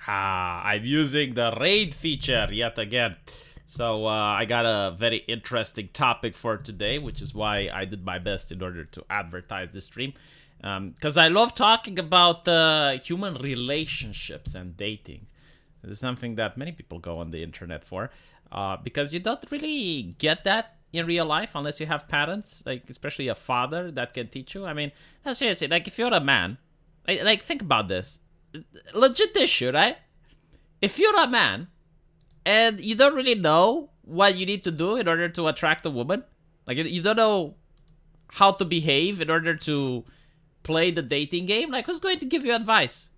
I'm using the raid feature yet again. So I got a very interesting topic for today, which is why I did my best in order to advertise the stream. Because I love talking about human relationships and dating. This is something that many people go on the internet for. Because you don't really get that in real life unless you have parents, like especially a father that can teach you. I mean, no, seriously, like if you're a man, like think about this. Legit issue, right? If you're a man and you don't really know what you need to do in order to attract a woman, like you don't know how to behave in order to play the dating game, like who's going to give you advice?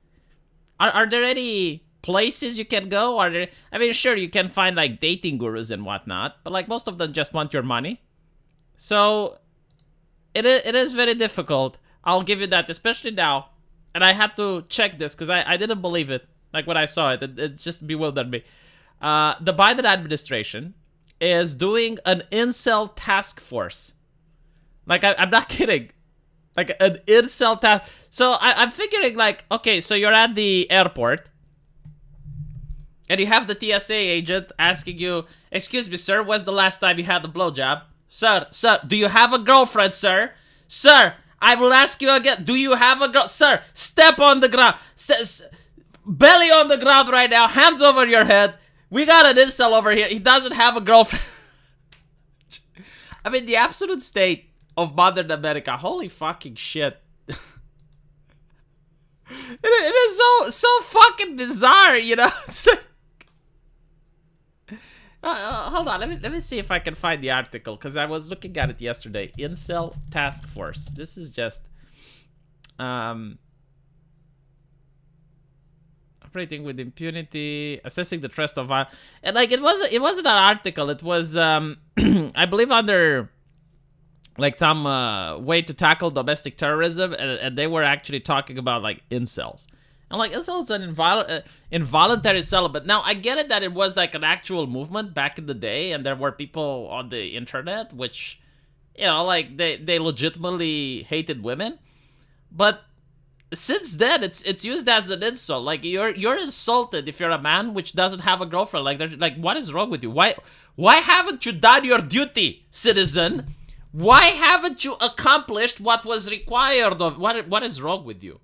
Are there any places you can go? Are there? I mean, sure, you can find like dating gurus and whatnot, but like most of them just want your money. So it is very difficult. I'll give you that, especially now. And I had to check this because I didn't believe it. Like when I saw it, it just bewildered me. The Biden administration is doing an incel task force. Like I'm not kidding. Like an incel task. So I'm figuring like, okay, so you're at the airport. And you have the TSA agent asking you, excuse me, sir, when's the last time you had a blowjob? Sir, do you have a girlfriend, sir? Sir, I will ask you again, do you have a girl? Sir, step on the ground. Belly on the ground right now, hands over your head. We got an incel over here. He doesn't have a girlfriend. I mean, the absolute state of modern America. Holy fucking shit. It is so fucking bizarre, you know? It's like, hold on, let me see if I can find the article, because I was looking at it yesterday. Incel Task Force. This is just operating with impunity, assessing the trust of and like it wasn't an article. It was I believe under like some way to tackle domestic terrorism, and they were actually talking about like incels. And like incels an involuntary celibate. Now I get it that it was like an actual movement back in the day, and there were people on the internet which, you know, like they legitimately hated women. But since then, it's used as an insult. Like you're insulted if you're a man which doesn't have a girlfriend. Like what is wrong with you? Why haven't you done your duty, citizen? Why haven't you accomplished what was required of? What is wrong with you?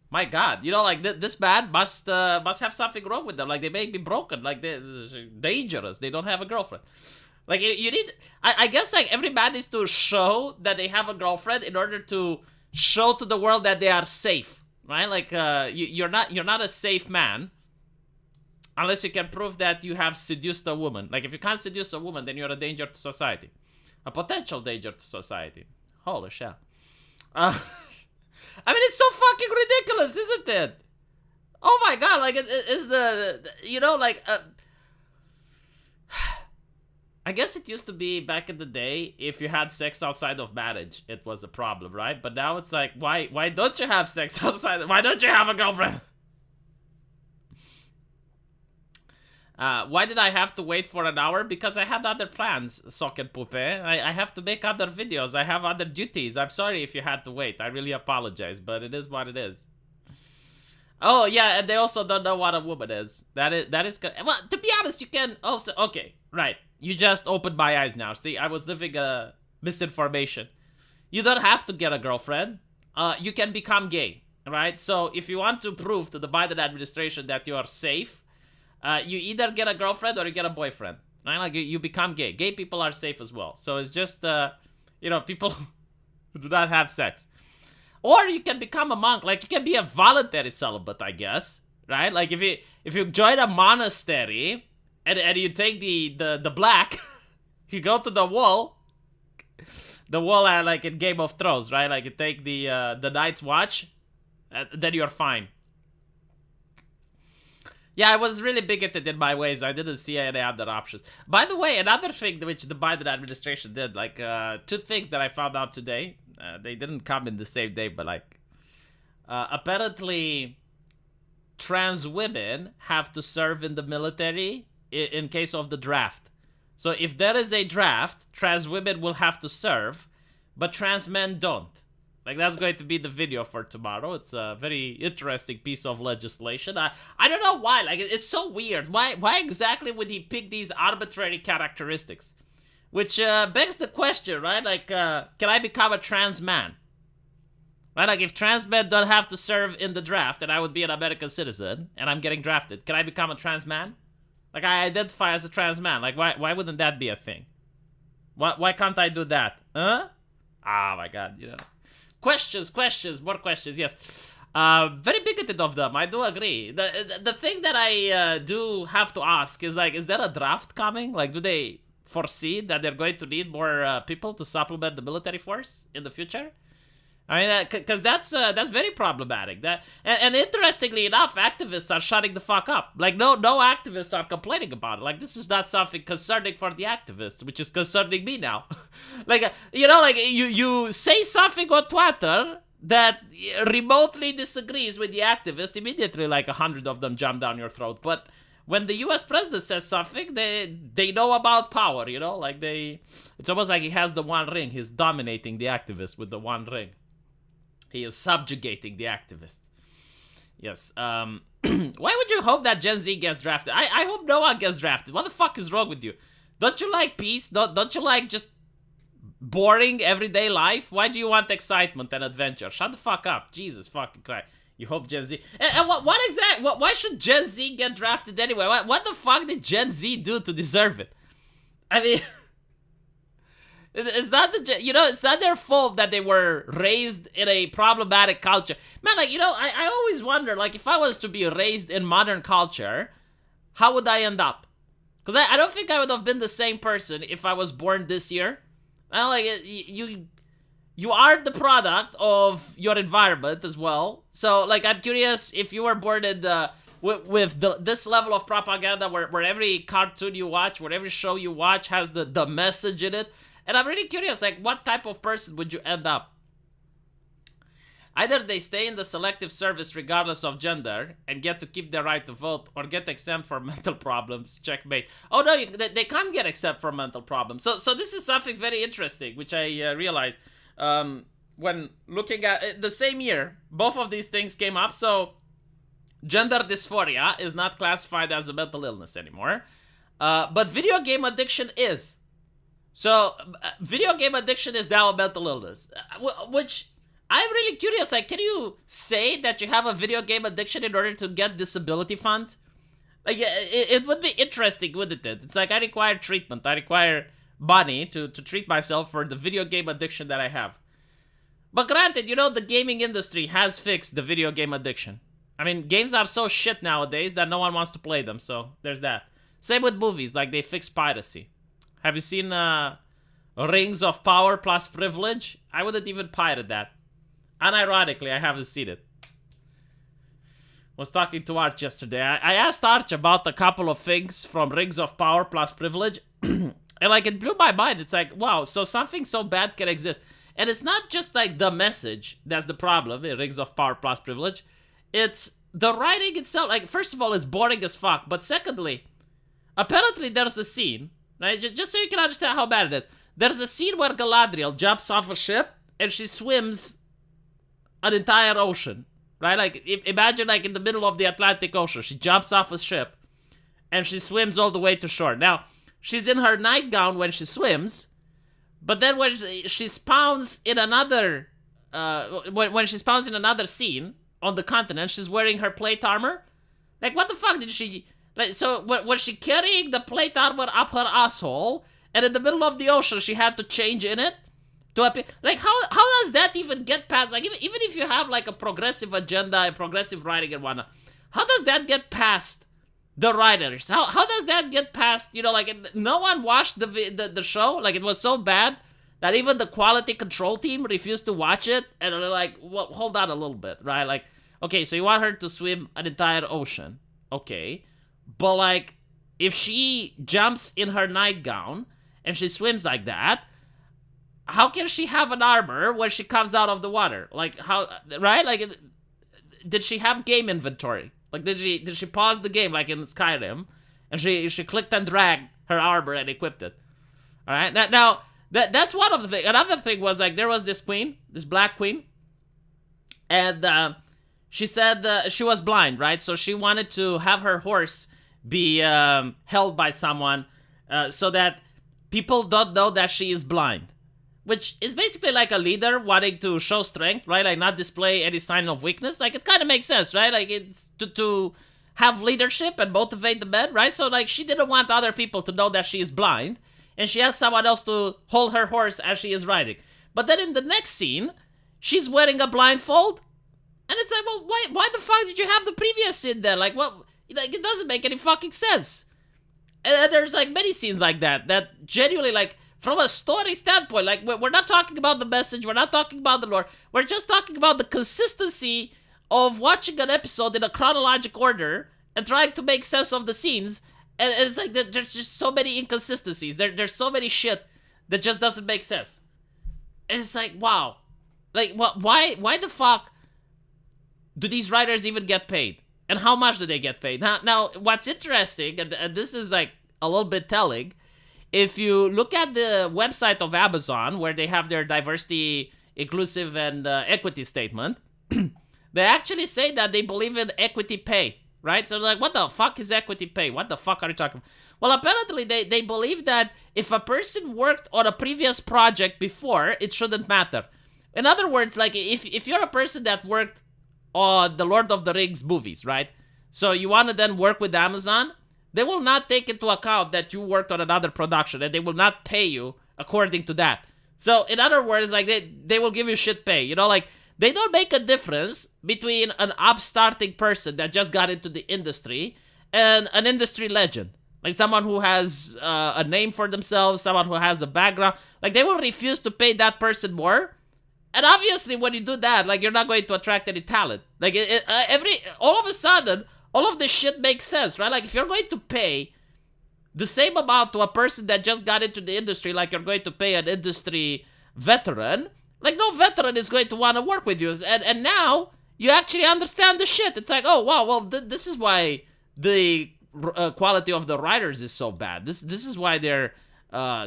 My God, you know, like this man must have something wrong with them. Like they may be broken. Like they're dangerous. They don't have a girlfriend. Like you need. I guess like every man needs to show that they have a girlfriend in order to show to the world that they are safe, right? Like you're not a safe man unless you can prove that you have seduced a woman. Like if you can't seduce a woman, then you're a danger to society, a potential danger to society. Holy shit. I mean, it's so fucking ridiculous, isn't it? Oh my God, like it's the you know, like I guess it used to be back in the day, if you had sex outside of marriage, it was a problem, right? But now it's like, why don't you have sex outside? Why don't you have a girlfriend? Why did I have to wait for an hour? Because I had other plans, Sock and Pupe. I have to make other videos. I have other duties. I'm sorry if you had to wait. I really apologize, but it is what it is. Oh, yeah, and they also don't know what a woman is. That is good. Well, to be honest, you can also... Okay, right. You just opened my eyes now. See, I was living a misinformation. You don't have to get a girlfriend. You can become gay, right? So if you want to prove to the Biden administration that you are safe, you either get a girlfriend or you get a boyfriend, right? Like you become gay. Gay people are safe as well. So it's just, you know, people who do not have sex. Or you can become a monk. Like you can be a voluntary celibate, I guess, right? Like if you join a monastery and you take the black, you go to the wall like in Game of Thrones, right? Like you take the Night's Watch, then you're fine. Yeah, I was really bigoted in my ways. I didn't see any other options. By the way, another thing which the Biden administration did, like two things that I found out today. They didn't come in the same day, but like apparently trans women have to serve in the military in case of the draft. So if there is a draft, trans women will have to serve, but trans men don't. Like, that's going to be the video for tomorrow. It's a very interesting piece of legislation. I don't know why. Like, it's so weird. Why exactly would he pick these arbitrary characteristics? Which begs the question, right? Like, can I become a trans man? Right? Like, if trans men don't have to serve in the draft and I would be an American citizen and I'm getting drafted, can I become a trans man? Like, I identify as a trans man. Like, why wouldn't that be a thing? Why can't I do that? Huh? Oh my god, you know. Questions, more questions, yes. Very bigoted of them, I do agree. The thing that I do have to ask is, like, is there a draft coming? Like, do they foresee that they're going to need more people to supplement the military force in the future? I mean, because that's very problematic. And interestingly enough, activists are shutting the fuck up. Like, no activists are complaining about it. Like, this is not something concerning for the activists, which is concerning me now. Like, you know, like, you say something on Twitter that remotely disagrees with the activists, immediately, like, 100 of them jump down your throat. But when the U.S. president says something, they know about power, you know? Like, it's almost like he has the one ring. He's dominating the activists with the one ring. He is subjugating the activists. Yes. Why would you hope that Gen Z gets drafted? I hope no one gets drafted. What the fuck is wrong with you? Don't you like peace? Don't you like just boring everyday life? Why do you want excitement and adventure? Shut the fuck up. Jesus fucking Christ. You hope Gen Z... And why should Gen Z get drafted anyway? What the fuck did Gen Z do to deserve it? I mean... It's not it's not their fault that they were raised in a problematic culture. Man, like, you know, I always wonder, like, if I was to be raised in modern culture, how would I end up? Because I don't think I would have been the same person if I was born this year. Like, you are the product of your environment as well. So, like, I'm curious if you were born in with this level of propaganda where every cartoon you watch, where every show you watch has the message in it. And I'm really curious, like, what type of person would you end up? Either they stay in the selective service regardless of gender and get to keep their right to vote, or get exempt for mental problems. Checkmate. Oh no, they can't get exempt for mental problems. So this is something very interesting, which I realized when looking at the same year. Both of these things came up. So gender dysphoria is not classified as a mental illness anymore, but video game addiction is. So, video game addiction is now a mental illness, which I'm really curious. Like, can you say that you have a video game addiction in order to get disability funds? Like, it would be interesting, wouldn't it? It's like, I require treatment. I require money to treat myself for the video game addiction that I have. But granted, you know, the gaming industry has fixed the video game addiction. I mean, games are so shit nowadays that no one wants to play them, so there's that. Same with movies, like, they fixed piracy. Have you seen Rings of Power plus Privilege? I wouldn't even pirate that. Unironically, I haven't seen it. Was talking to Arch yesterday. I asked Arch about a couple of things from Rings of Power plus Privilege. And, like, it blew my mind. It's like, wow, so something so bad can exist. And it's not just, like, the message that's the problem in Rings of Power plus Privilege. It's the writing itself. Like, first of all, it's boring as fuck. But secondly, apparently there's a scene... Right? Just so you can understand how bad it is. There's a scene where Galadriel jumps off a ship and she swims an entire ocean. Right? Like, imagine, like, in the middle of the Atlantic Ocean. She jumps off a ship and she swims all the way to shore. Now, she's in her nightgown when she swims, but then when she spawns in another... when she spawns in another scene on the continent, she's wearing her plate armor. Like, what the fuck did she... Like, so, was she carrying the plate armor up her asshole, and in the middle of the ocean, she had to change in it? To appear? Like, how does that even get past? Like, even if you have, like, a progressive agenda and progressive writing and whatnot, how does that get past the writers? How does that get past, you know, like, no one watched the show? Like, it was so bad that even the quality control team refused to watch it, and they're like, well, hold on a little bit, right? Like, okay, so you want her to swim an entire ocean. Okay. But, like, if she jumps in her nightgown and she swims like that, how can she have an armor when she comes out of the water? Like, how, right? Like, did she have game inventory? Like, did she pause the game like in Skyrim and she clicked and dragged her armor and equipped it? All right. Now that's one of the things. Another thing was, like, there was this queen, this black queen, And she said she was blind, right? So she wanted to have her horse be held by someone so that people don't know that she is blind. Which is basically like a leader wanting to show strength, right? Like not display any sign of weakness. Like it kind of makes sense, right? Like it's to have leadership and motivate the men, right? So like she didn't want other people to know that she is blind, and she has someone else to hold her horse as she is riding. But then in the next scene, she's wearing a blindfold, and it's like, well, why the fuck did you have the previous scene then? Like, what? Like it doesn't make any fucking sense. And there's like many scenes like that genuinely like. From a story standpoint, like, we're not talking about the message, we're not talking about the lore, we're just talking about the consistency of watching an episode in a chronological order and trying to make sense of the scenes, and it's like, there's just so many inconsistencies, there's so many shit that just doesn't make sense. And it's like, wow. Like, why the fuck do these writers even get paid? And how much do they get paid? Now what's interesting, and this is, like, a little bit telling, if you look at the website of Amazon, where they have their diversity, inclusive, and equity statement, they actually say that they believe in equity pay, right? So like, what the fuck is equity pay? What the fuck are you talking about? Well, apparently they believe that if a person worked on a previous project before, it shouldn't matter. In other words, like, if you're a person that worked on the Lord of the Rings movies, right? So you want to then work with Amazon, they will not take into account that you worked on another production, and they will not pay you according to that. So, in other words, like, they will give you shit pay. You know, like, they don't make a difference between an upstarting person that just got into the industry and an industry legend. Like, someone who has a name for themselves, someone who has a background. Like, they will refuse to pay that person more. And obviously, when you do that, like, you're not going to attract any talent. Like, all of a sudden, all of this shit makes sense, right? Like, if you're going to pay the same amount to a person that just got into the industry like you're going to pay an industry veteran, like, no veteran is going to want to work with you. And now, you actually understand the shit. It's like, oh, wow, well, this is why the quality of the writers is so bad. This is why they're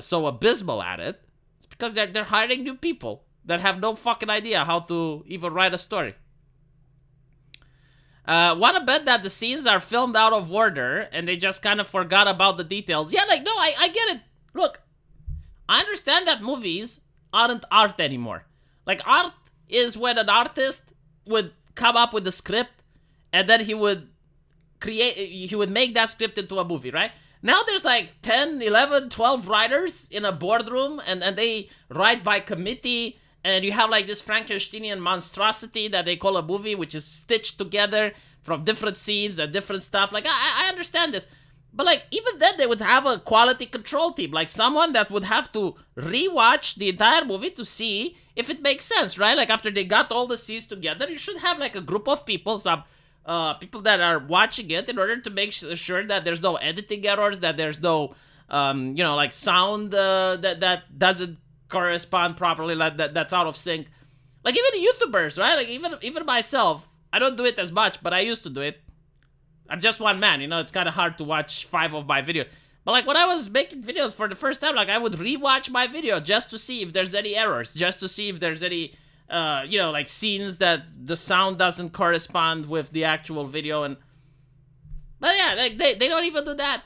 so abysmal at it. It's because they're hiring new people that have no fucking idea how to even write a story. Want to bet that the scenes are filmed out of order and they just kind of forgot about the details. Yeah, like, no, I get it. Look, I understand that movies aren't art anymore. Like, art is when an artist would come up with a script and then he would make that script into a movie, right? Now there's like 10, 11, 12 writers in a boardroom and they write by committee. And you have like this Frankensteinian monstrosity that they call a movie, which is stitched together from different scenes and different stuff. Like, I understand this. But like, even then they would have a quality control team. Like, someone that would have to rewatch the entire movie to see if it makes sense, right? Like, after they got all the scenes together, you should have like a group of people, some people that are watching it in order to make sure that there's no editing errors, that there's no, like sound that doesn't correspond properly, like that's out of sync. Like, even YouTubers, right? Like, even myself, I don't do it as much, but I used to do it. I'm just one man, it's kind of hard to watch 5 of my videos. But like, when I was making videos for the first time, like, I would rewatch my video just to see if there's any errors, just to see if there's any like scenes that the sound doesn't correspond with the actual video. But yeah, like, they don't even do that.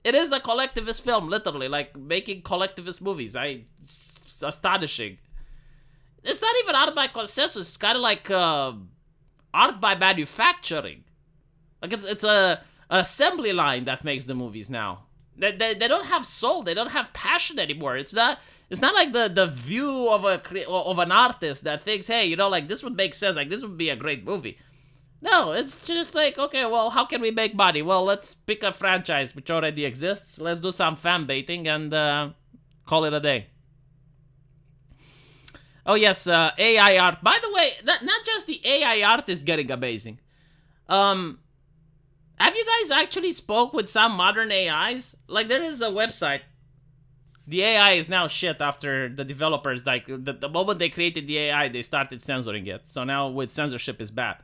It is a collectivist film, literally, like making collectivist movies. It's astonishing. It's not even art by consensus. It's kind of like art by manufacturing. Like, it's a assembly line that makes the movies now. They don't have soul. They don't have passion anymore. It's not like the view of an artist that thinks, hey, like, this would make sense. Like, this would be a great movie. No, it's just like, okay, well, how can we make money? Well, let's pick a franchise which already exists. Let's do some fan baiting and call it a day. Oh, yes, AI art. By the way, not just the AI art is getting amazing. Have you guys actually spoke with some modern AIs? Like, there is a website. The AI is now shit after the developers, like, the moment they created the AI, they started censoring it. So now with censorship is bad.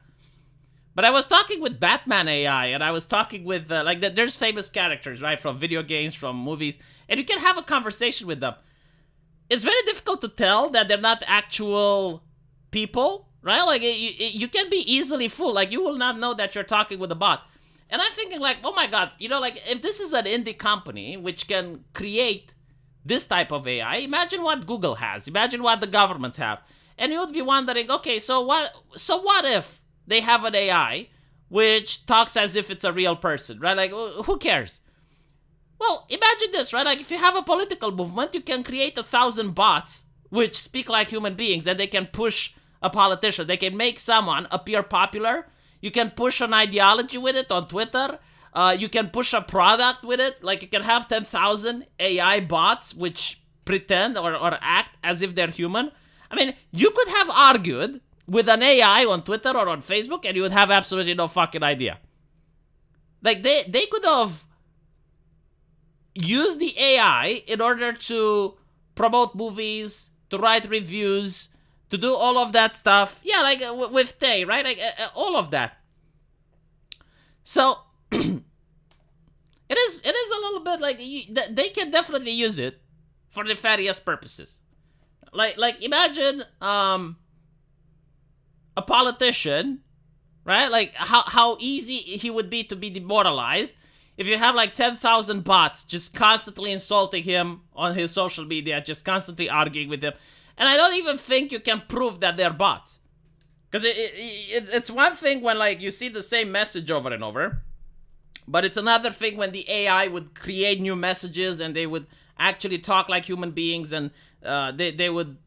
But I was talking with Batman AI, and I was talking with, there's famous characters, right, from video games, from movies, and you can have a conversation with them. It's very difficult to tell that they're not actual people right? Like you can be easily fooled. Like you will not know that you're talking with a bot. And I'm thinking like, oh my god, like if this is an indie company which can create this type of AI, imagine what Google has. Imagine what the governments have. And you would be wondering, okay, so what if they have an AI which talks as if it's a real person, right? Like who cares? Well, imagine this, right? Like if you have a political movement, you can create 1,000 bots which speak like human beings, and they can push a politician. They can make someone appear popular. You can push an ideology with it on Twitter. You can push a product with it. Like you can have 10,000 AI bots which pretend or act as if they're human. I mean, you could have argued with an AI on Twitter or on Facebook, and you would have absolutely no fucking idea. Like they could have used the AI in order to promote movies, to write reviews, to do all of that stuff. Yeah, like with Tay, right? Like all of that. So it is a little bit like they can definitely use it for nefarious purposes. Like imagine a politician, right? Like how easy he would be to be demoralized if you have like 10,000 bots just constantly insulting him on his social media, just constantly arguing with him. And I don't even think you can prove that they're bots. Because it's one thing when like you see the same message over and over, but it's another thing when the AI would create new messages and they would actually talk like human beings, and they would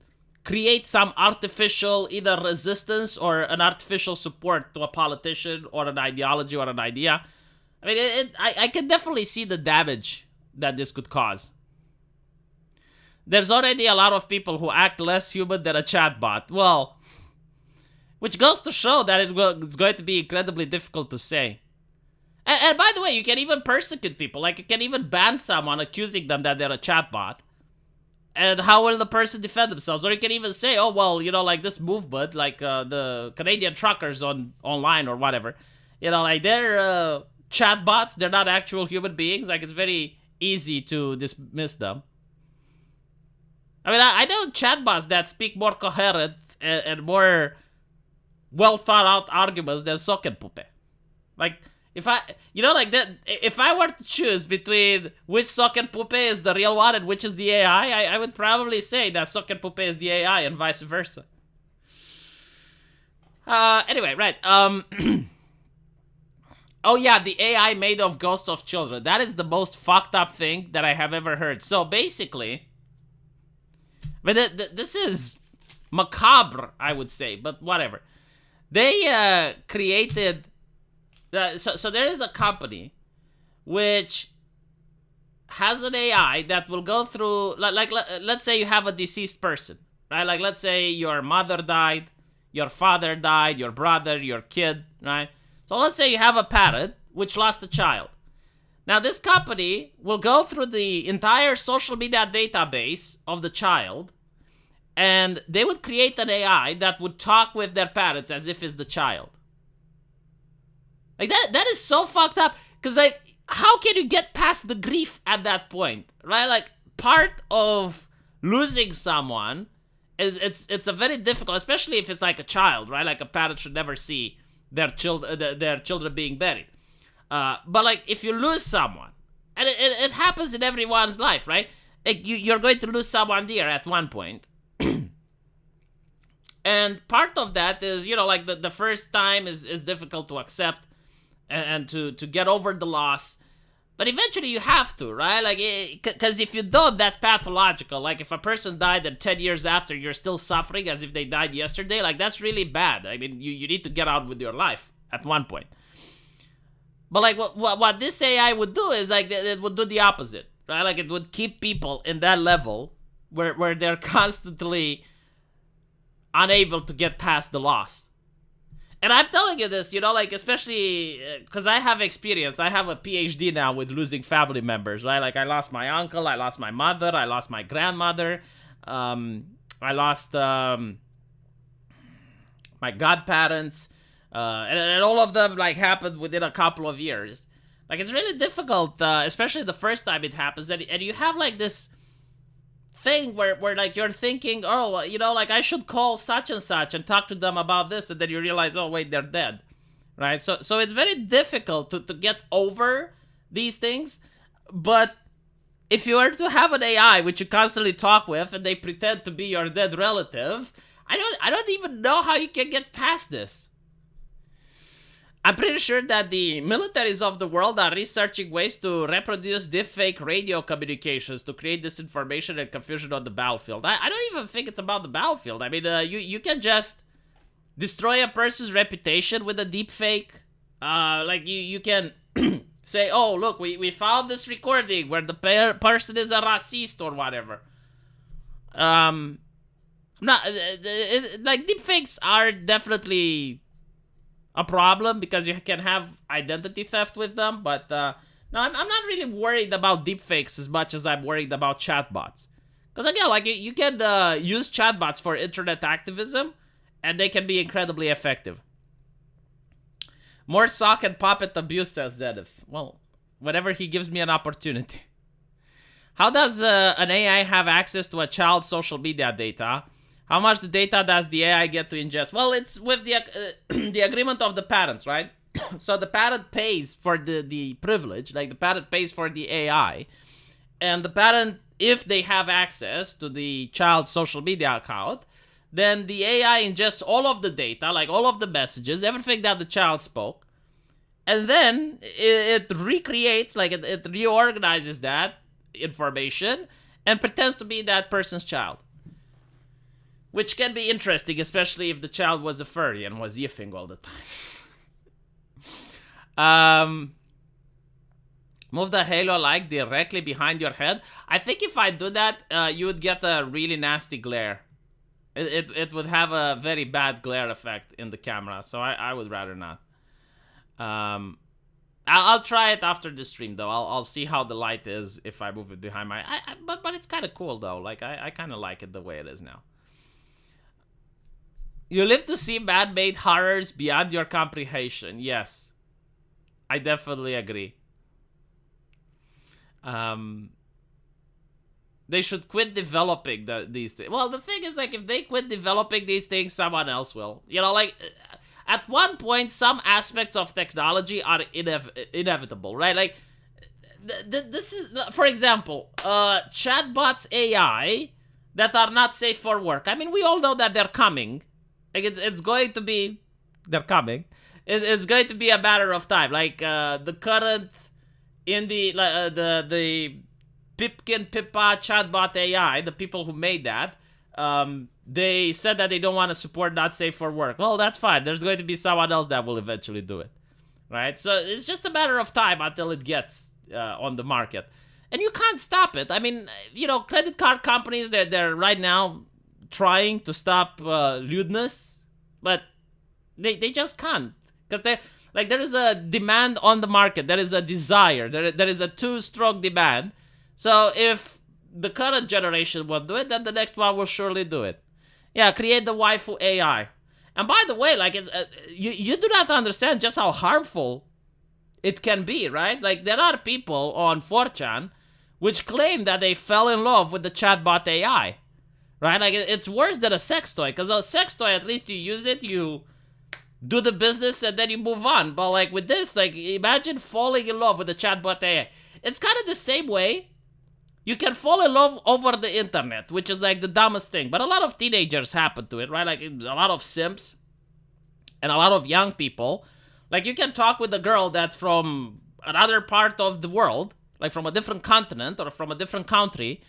create some artificial either resistance or an artificial support to a politician or an ideology or an idea. I mean, I can definitely see the damage that this could cause. There's already a lot of people who act less human than a chatbot. Well, which goes to show that it's going to be incredibly difficult to say. And by the way, you can even persecute people. Like, you can even ban someone accusing them that they're a chatbot. And how will the person defend themselves? Or you can even say, oh, well, like this movement, like the Canadian truckers online or whatever, like they're chatbots. They're not actual human beings. Like, it's very easy to dismiss them. I mean, I know chatbots that speak more coherent and more well thought out arguments than Sockenpuppe. Like, if I were to choose between which Sockenpuppe is the real one and which is the AI, I would probably say that Sockenpuppe is the AI and vice versa. Anyway, right. Oh yeah, the AI made of ghosts of children. That is the most fucked up thing that I have ever heard. So basically, but this is macabre, I would say, but whatever. They created... So there is a company which has an AI that will go through... Like let's say you have a deceased person, right? Like, let's say your mother died, your father died, your brother, your kid, right? So let's say you have a parent which lost a child. Now, this company will go through the entire social media database of the child, and they would create an AI that would talk with their parents as if it's the child. Like, that is so fucked up. Because, like, how can you get past the grief at that point, right? Like, part of losing someone, it's a very difficult, especially if it's like a child, right? Like, a parent should never see their children being buried. But, like, if you lose someone, and it happens in everyone's life, right? Like, you're going to lose someone dear at one point. And part of that is, like, the first time is difficult to accept and to get over the loss. But eventually you have to, right? Like, because if you don't, that's pathological. Like, if a person died and 10 years after you're still suffering as if they died yesterday, like, that's really bad. I mean, you need to get on with your life at one point. But, like, what this AI would do is, like, it would do the opposite, right? Like, it would keep people in that level where they're constantly unable to get past the loss. And I'm telling you this, like, especially because I have experience. I have a PhD now with losing family members, right? Like, I lost my uncle, I lost my mother, I lost my grandmother, I lost my godparents, and all of them, like, happened within a couple of years. Like, it's really difficult, especially the first time it happens, and you have, like, this thing where like you're thinking, oh, like I should call such and such and talk to them about this, and then you realize, oh wait, they're dead, right? So it's very difficult to get over these things. But if you were to have an AI which you constantly talk with and they pretend to be your dead relative, I don't even know how you can get past this. I'm pretty sure that the militaries of the world are researching ways to reproduce deepfake radio communications to create disinformation and confusion on the battlefield. I don't even think it's about the battlefield. I mean, you can just destroy a person's reputation with a deepfake. Like, you can say, oh, look, we found this recording where the person is a racist or whatever. Like, deepfakes are definitely a problem because you can have identity theft with them, but no, I'm not really worried about deepfakes as much as I'm worried about chatbots. Because again, like, you can use chatbots for internet activism, and they can be incredibly effective. More sock and puppet abuse, says Zenith. Well, whenever he gives me an opportunity. How does an AI have access to a child's social media data? How much the data does the AI get to ingest? Well, it's with the the agreement of the parents, right? So the parent pays for the privilege, like the parent pays for the AI. And the parent, if they have access to the child's social media account, then the AI ingests all of the data, like all of the messages, everything that the child spoke. And then it recreates, like it reorganizes that information and pretends to be that person's child. Which can be interesting, especially if the child was a furry and was yiffing all the time. Move the halo light directly behind your head. I think if I do that, you would get a really nasty glare. It would have a very bad glare effect in the camera, so I would rather not. I'll try it after the stream, though. I'll see how the light is if I move it behind my... But it's kind of cool, though. Like, I kind of like it the way it is now. You live to see man-made horrors beyond your comprehension. Yes. I definitely agree. They should quit developing these things. Well, the thing is, like, if they quit developing these things, someone else will. You know, like, at one point, some aspects of technology are inevitable, right? Like, this is, for example, chatbots AI that are not safe for work. I mean, we all know that they're coming. Like, it's going to be... They're coming. It's going to be a matter of time. Like, the current... In the Pipkin Pippa chatbot AI, the people who made that, they said that they don't want to support not safe for work. Well, that's fine. There's going to be someone else that will eventually do it. Right? So, it's just a matter of time until it gets on the market. And you can't stop it. I mean, you know, credit card companies, they're right now trying to stop lewdness, but they just can't, because there is a demand on the market, there is a desire, there is a too strong demand. So if the current generation won't do it, then the next one will surely do it. Yeah, create the waifu AI. And by the way, like, it's you do not understand just how harmful it can be, right? Like, there are people on 4chan which claim that they fell in love with the chatbot AI. Right? Like, it's worse than a sex toy. Because a sex toy, at least you use it, you do the business, and then you move on. But, like, with this, like, imagine falling in love with the chatbot AI. It's kind of the same way. You can fall in love over the internet, which is, like, the dumbest thing. But a lot of teenagers happen to it, right? Like, a lot of simps and a lot of young people. Like, you can talk with a girl that's from another part of the world, like from a different continent or from a different country,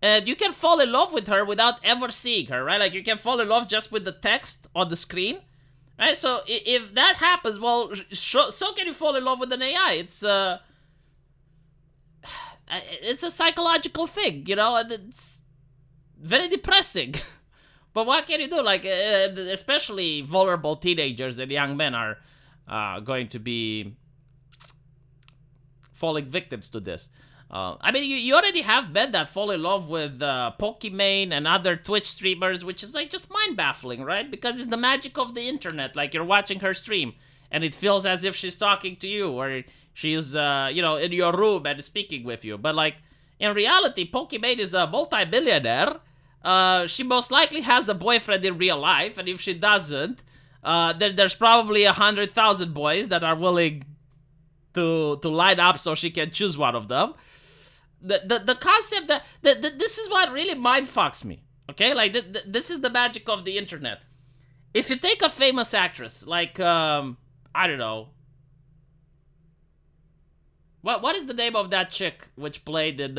and you can fall in love with her without ever seeing her, right? Like, you can fall in love just with the text on the screen, right? So if that happens, well, so can you fall in love with an AI. It's a psychological thing, you know, and it's very depressing. But what can you do? Like, especially vulnerable teenagers and young men are going to be falling victims to this. I mean, you already have men that fall in love with Pokimane and other Twitch streamers, which is, like, just mind-baffling, right? Because it's the magic of the internet. Like, you're watching her stream, and it feels as if she's talking to you, or she's, you know, in your room and speaking with you. But, like, In reality, Pokimane is a multi-billionaire. She most likely has a boyfriend in real life, and if she doesn't, there's probably 100,000 boys that are willing to line up so she can choose one of them. The concept that this is what really mindfucks me. Okay, like this is the magic of the internet. If you take a famous actress like I don't know, what is the name of that chick which played in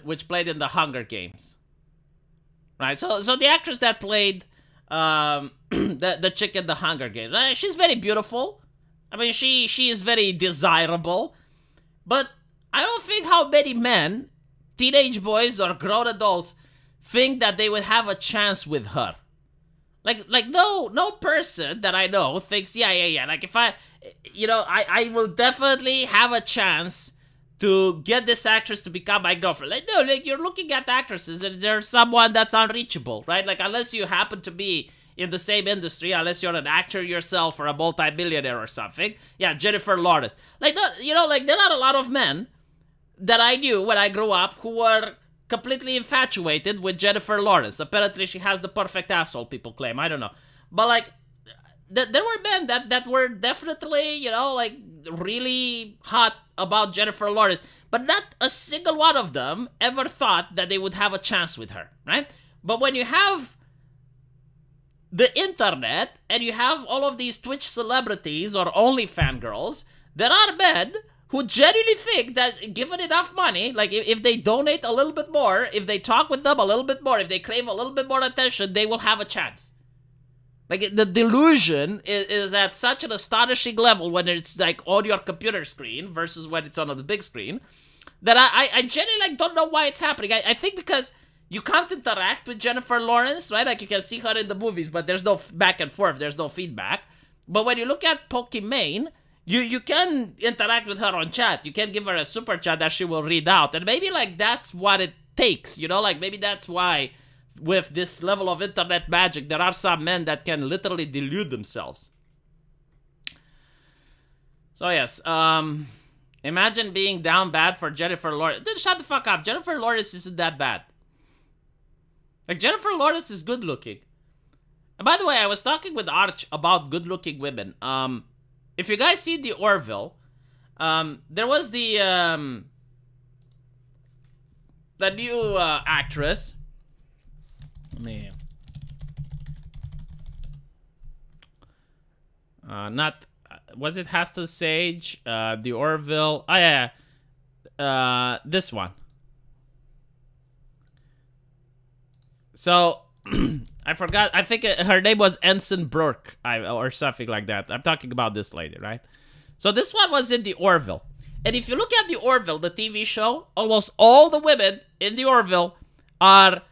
which played in the Hunger Games, right? So the actress that played the chick in the Hunger Games, she's very beautiful. I mean, she is very desirable, but I don't think how many men, teenage boys or grown adults, think that they would have a chance with her. Like no person that I know thinks, yeah. Like if I will definitely have a chance to get this actress to become my girlfriend. Like, no, like you're looking at actresses and there's someone that's unreachable, right? Like unless you happen to be in the same industry, unless you're an actor yourself or a multi-billionaire or something. Yeah, Jennifer Lawrence. Like, no, like there are a lot of men that I knew when I grew up who were completely infatuated with Jennifer Lawrence. Apparently she has the perfect asshole, people claim. I don't know. But like, there were men that were definitely, like really hot about Jennifer Lawrence. But not a single one of them ever thought that they would have a chance with her, right? But when you have the internet and you have all of these Twitch celebrities or OnlyFans girls, there are men who genuinely think that given enough money, like if they donate a little bit more, if they talk with them a little bit more, if they crave a little bit more attention, they will have a chance. Like the delusion is at such an astonishing level when it's like on your computer screen versus when it's on the big screen, that I genuinely don't know why it's happening. I think because you can't interact with Jennifer Lawrence, right? Like you can see her in the movies, but there's no back and forth, there's no feedback. But when you look at Pokimane, you can interact with her on chat. You can give her a super chat that she will read out. And maybe like that's what it takes, like maybe that's why with this level of internet magic, there are some men that can literally delude themselves. So yes, imagine being down bad for Jennifer Lawrence. Dude, shut the fuck up. Jennifer Lawrence isn't that bad. Like, Jennifer Lawrence is good looking. And by the way, I was talking with Arch about good looking women. If you guys see the Orville, there was the new actress. Man. Not, was it Hasta Sage? The Orville. Oh, yeah. This one. So, I forgot. I think her name was Ensign Burke or something like that. I'm talking about this lady, right? So this one was in the Orville. And if you look at the Orville, the TV show, almost all the women in the Orville are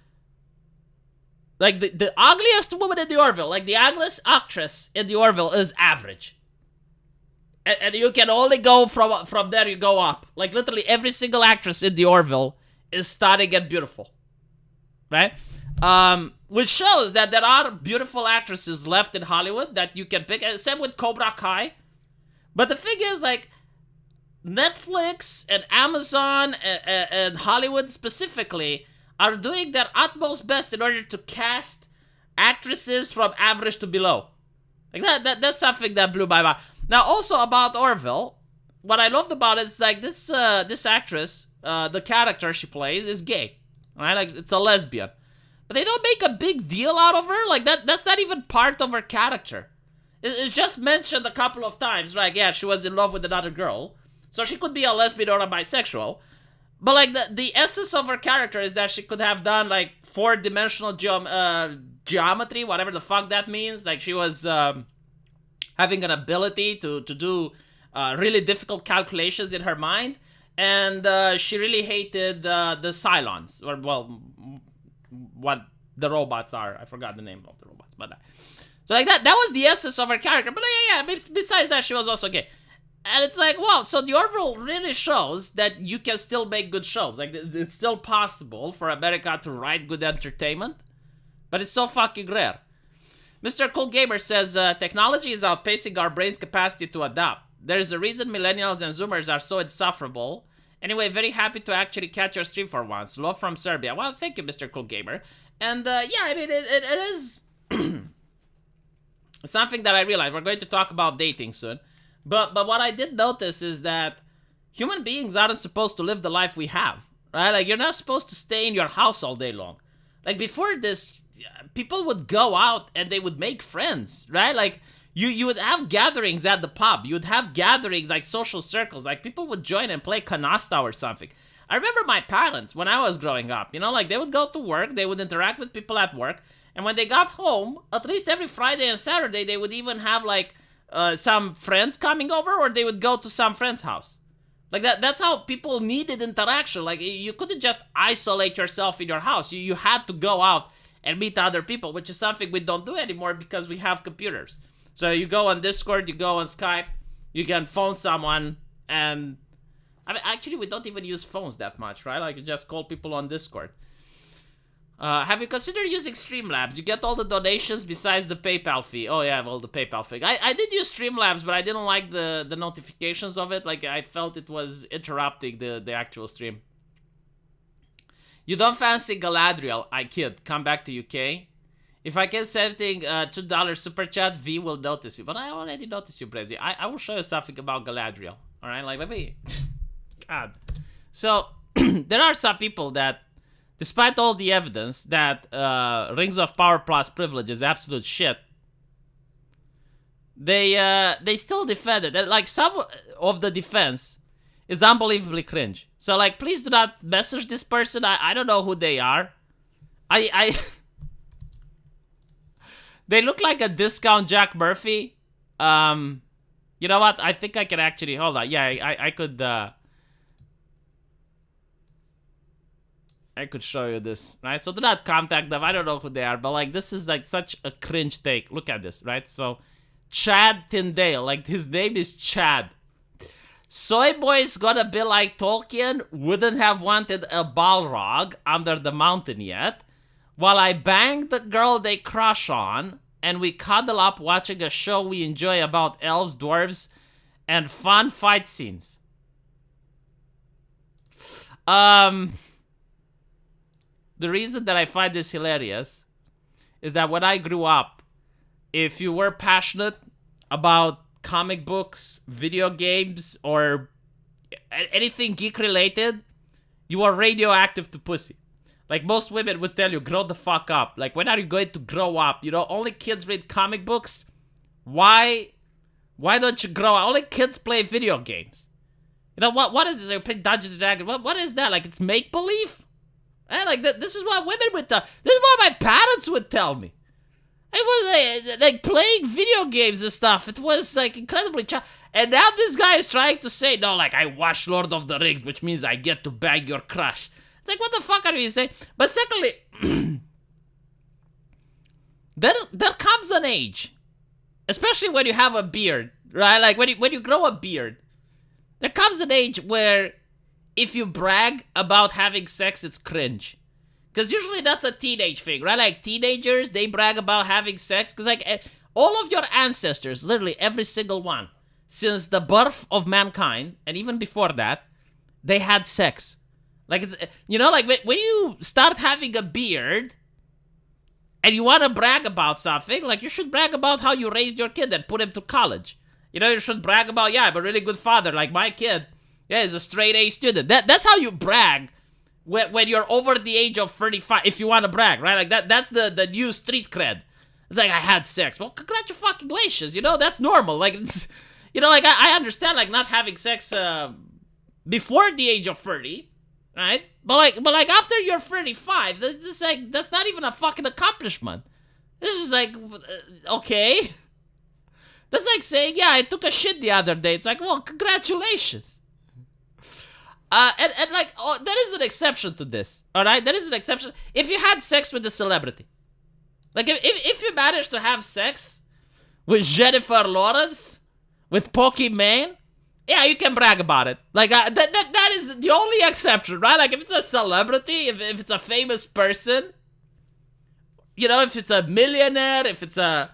like the ugliest woman in the Orville. Like the ugliest actress in the Orville is average. And you can only go from there, you go up. Like literally every single actress in the Orville is stunning and beautiful. Right? Which shows that there are beautiful actresses left in Hollywood that you can pick. Same with Cobra Kai. But the thing is, like, Netflix and Amazon and Hollywood specifically are doing their utmost best in order to cast actresses from average to below. Like that's something that blew my mind. Now, also about Orville, what I loved about it is like this actress, the character she plays is gay. Right? Like it's a lesbian. But they don't make a big deal out of her. Like, that's not even part of her character. It's just mentioned a couple of times. Right, yeah, she was in love with another girl. So she could be a lesbian or a bisexual. But, like, the essence of her character is that she could have done, like, four-dimensional geometry, whatever the fuck that means. Like, she was having an ability to do really difficult calculations in her mind. And she really hated the Cylons. Or, well, what the robots are. I forgot the name of the robots, but so like that was the essence of her character. But yeah, besides that, she was also gay. And it's like, wow, so the Orville really shows that you can still make good shows. Like, it's still possible for America to write good entertainment, but it's so fucking rare. Mr. Cool Gamer says, technology is outpacing our brain's capacity to adapt. There's a reason millennials and zoomers are so insufferable. Anyway, very happy to actually catch your stream for once. Love from Serbia. Well, thank you, Mr. Cool Gamer. And yeah, I mean, it is something that I realized. We're going to talk about dating soon. But what I did notice is that human beings aren't supposed to live the life we have, right? Like, you're not supposed to stay in your house all day long. Like, before this, people would go out and they would make friends, right? Like, you would have gatherings at the pub. You would have gatherings, like social circles. Like, people would join and play canasta or something. I remember my parents, when I was growing up, you know, like, they would go to work, they would interact with people at work, and when they got home, at least every Friday and Saturday, they would even have, like, some friends coming over, or they would go to some friend's house. Like, that's how people needed interaction. Like, you couldn't just isolate yourself in your house. You had to go out and meet other people, which is something we don't do anymore because we have computers. So you go on Discord, you go on Skype, you can phone someone, and... I mean, actually, we don't even use phones that much, right? Like, you just call people on Discord. Have you considered using Streamlabs? You get all the donations besides the PayPal fee. Oh, yeah, well, the PayPal fee. I did use Streamlabs, but I didn't like the notifications of it. Like, I felt it was interrupting the actual stream. You don't fancy Galadriel? I kid. Come back to UK. If I can something, $2 super chat, V will notice me. But I already noticed you, Brezi. I will show you something about Galadriel. Alright, like, let me just... God. So, there are some people that, despite all the evidence that Rings of Power Plus privilege is absolute shit, they still defend it. Like, some of the defense is unbelievably cringe. So, like, please do not message this person. I don't know who they are. They look like a discount Jack Murphy. You know what? I think I can actually... Hold on. Yeah, I could... I could show you this, right? So do not contact them. I don't know who they are, but like this is like such a cringe take. Look at this, right? So Chad Tyndale, like his name is Chad. Soy Boy's gonna be like Tolkien, wouldn't have wanted a Balrog under the mountain yet, while I bang the girl they crush on, and we cuddle up watching a show we enjoy about elves, dwarves, and fun fight scenes. The reason that I find this hilarious is that when I grew up, if you were passionate about comic books, video games, or anything geek related, you are radioactive to pussy. Like, most women would tell you, grow the fuck up. Like, when are you going to grow up? You know, only kids read comic books. Why don't you grow up? Only kids play video games. You know, what is this? You play Dungeons and Dragons. What is that? Like, it's make-believe? Like, this is what women would tell. This is what my parents would tell me. It was like playing video games and stuff. It was like incredibly and now this guy is trying to say, no, like, I watch Lord of the Rings, which means I get to bang your crush. It's like, what the fuck are you saying? But secondly, there comes an age, especially when you have a beard, right? Like, when you grow a beard, there comes an age where if you brag about having sex, it's cringe. Because usually that's a teenage thing, right? Like, teenagers, they brag about having sex. Because, like, all of your ancestors, literally every single one, since the birth of mankind, and even before that, they had sex. Like, it's, you know, like, when you start having a beard, and you want to brag about something, like, you should brag about how you raised your kid and put him to college. You know, you should brag about, yeah, I'm a really good father. Like, my kid... yeah, he's a straight A student. That's how you brag when you're over the age of 35, if you want to brag, right? Like, that's the new street cred. It's like, I had sex. Well, congratulations, you know, that's normal. Like, it's, you know, like, I understand, like, not having sex before the age of 30, right? But like after you're 35, this like, that's not even a fucking accomplishment. This is like, okay. That's like saying, yeah, I took a shit the other day. It's like, well, congratulations. And like, oh, there is an exception to this, alright? There is an exception. If you had sex with a celebrity. Like, if you managed to have sex with Jennifer Lawrence, with Pokimane, yeah, you can brag about it. Like, that is the only exception, right? Like, if it's a celebrity, if it's a famous person, you know, if it's a millionaire, if it's a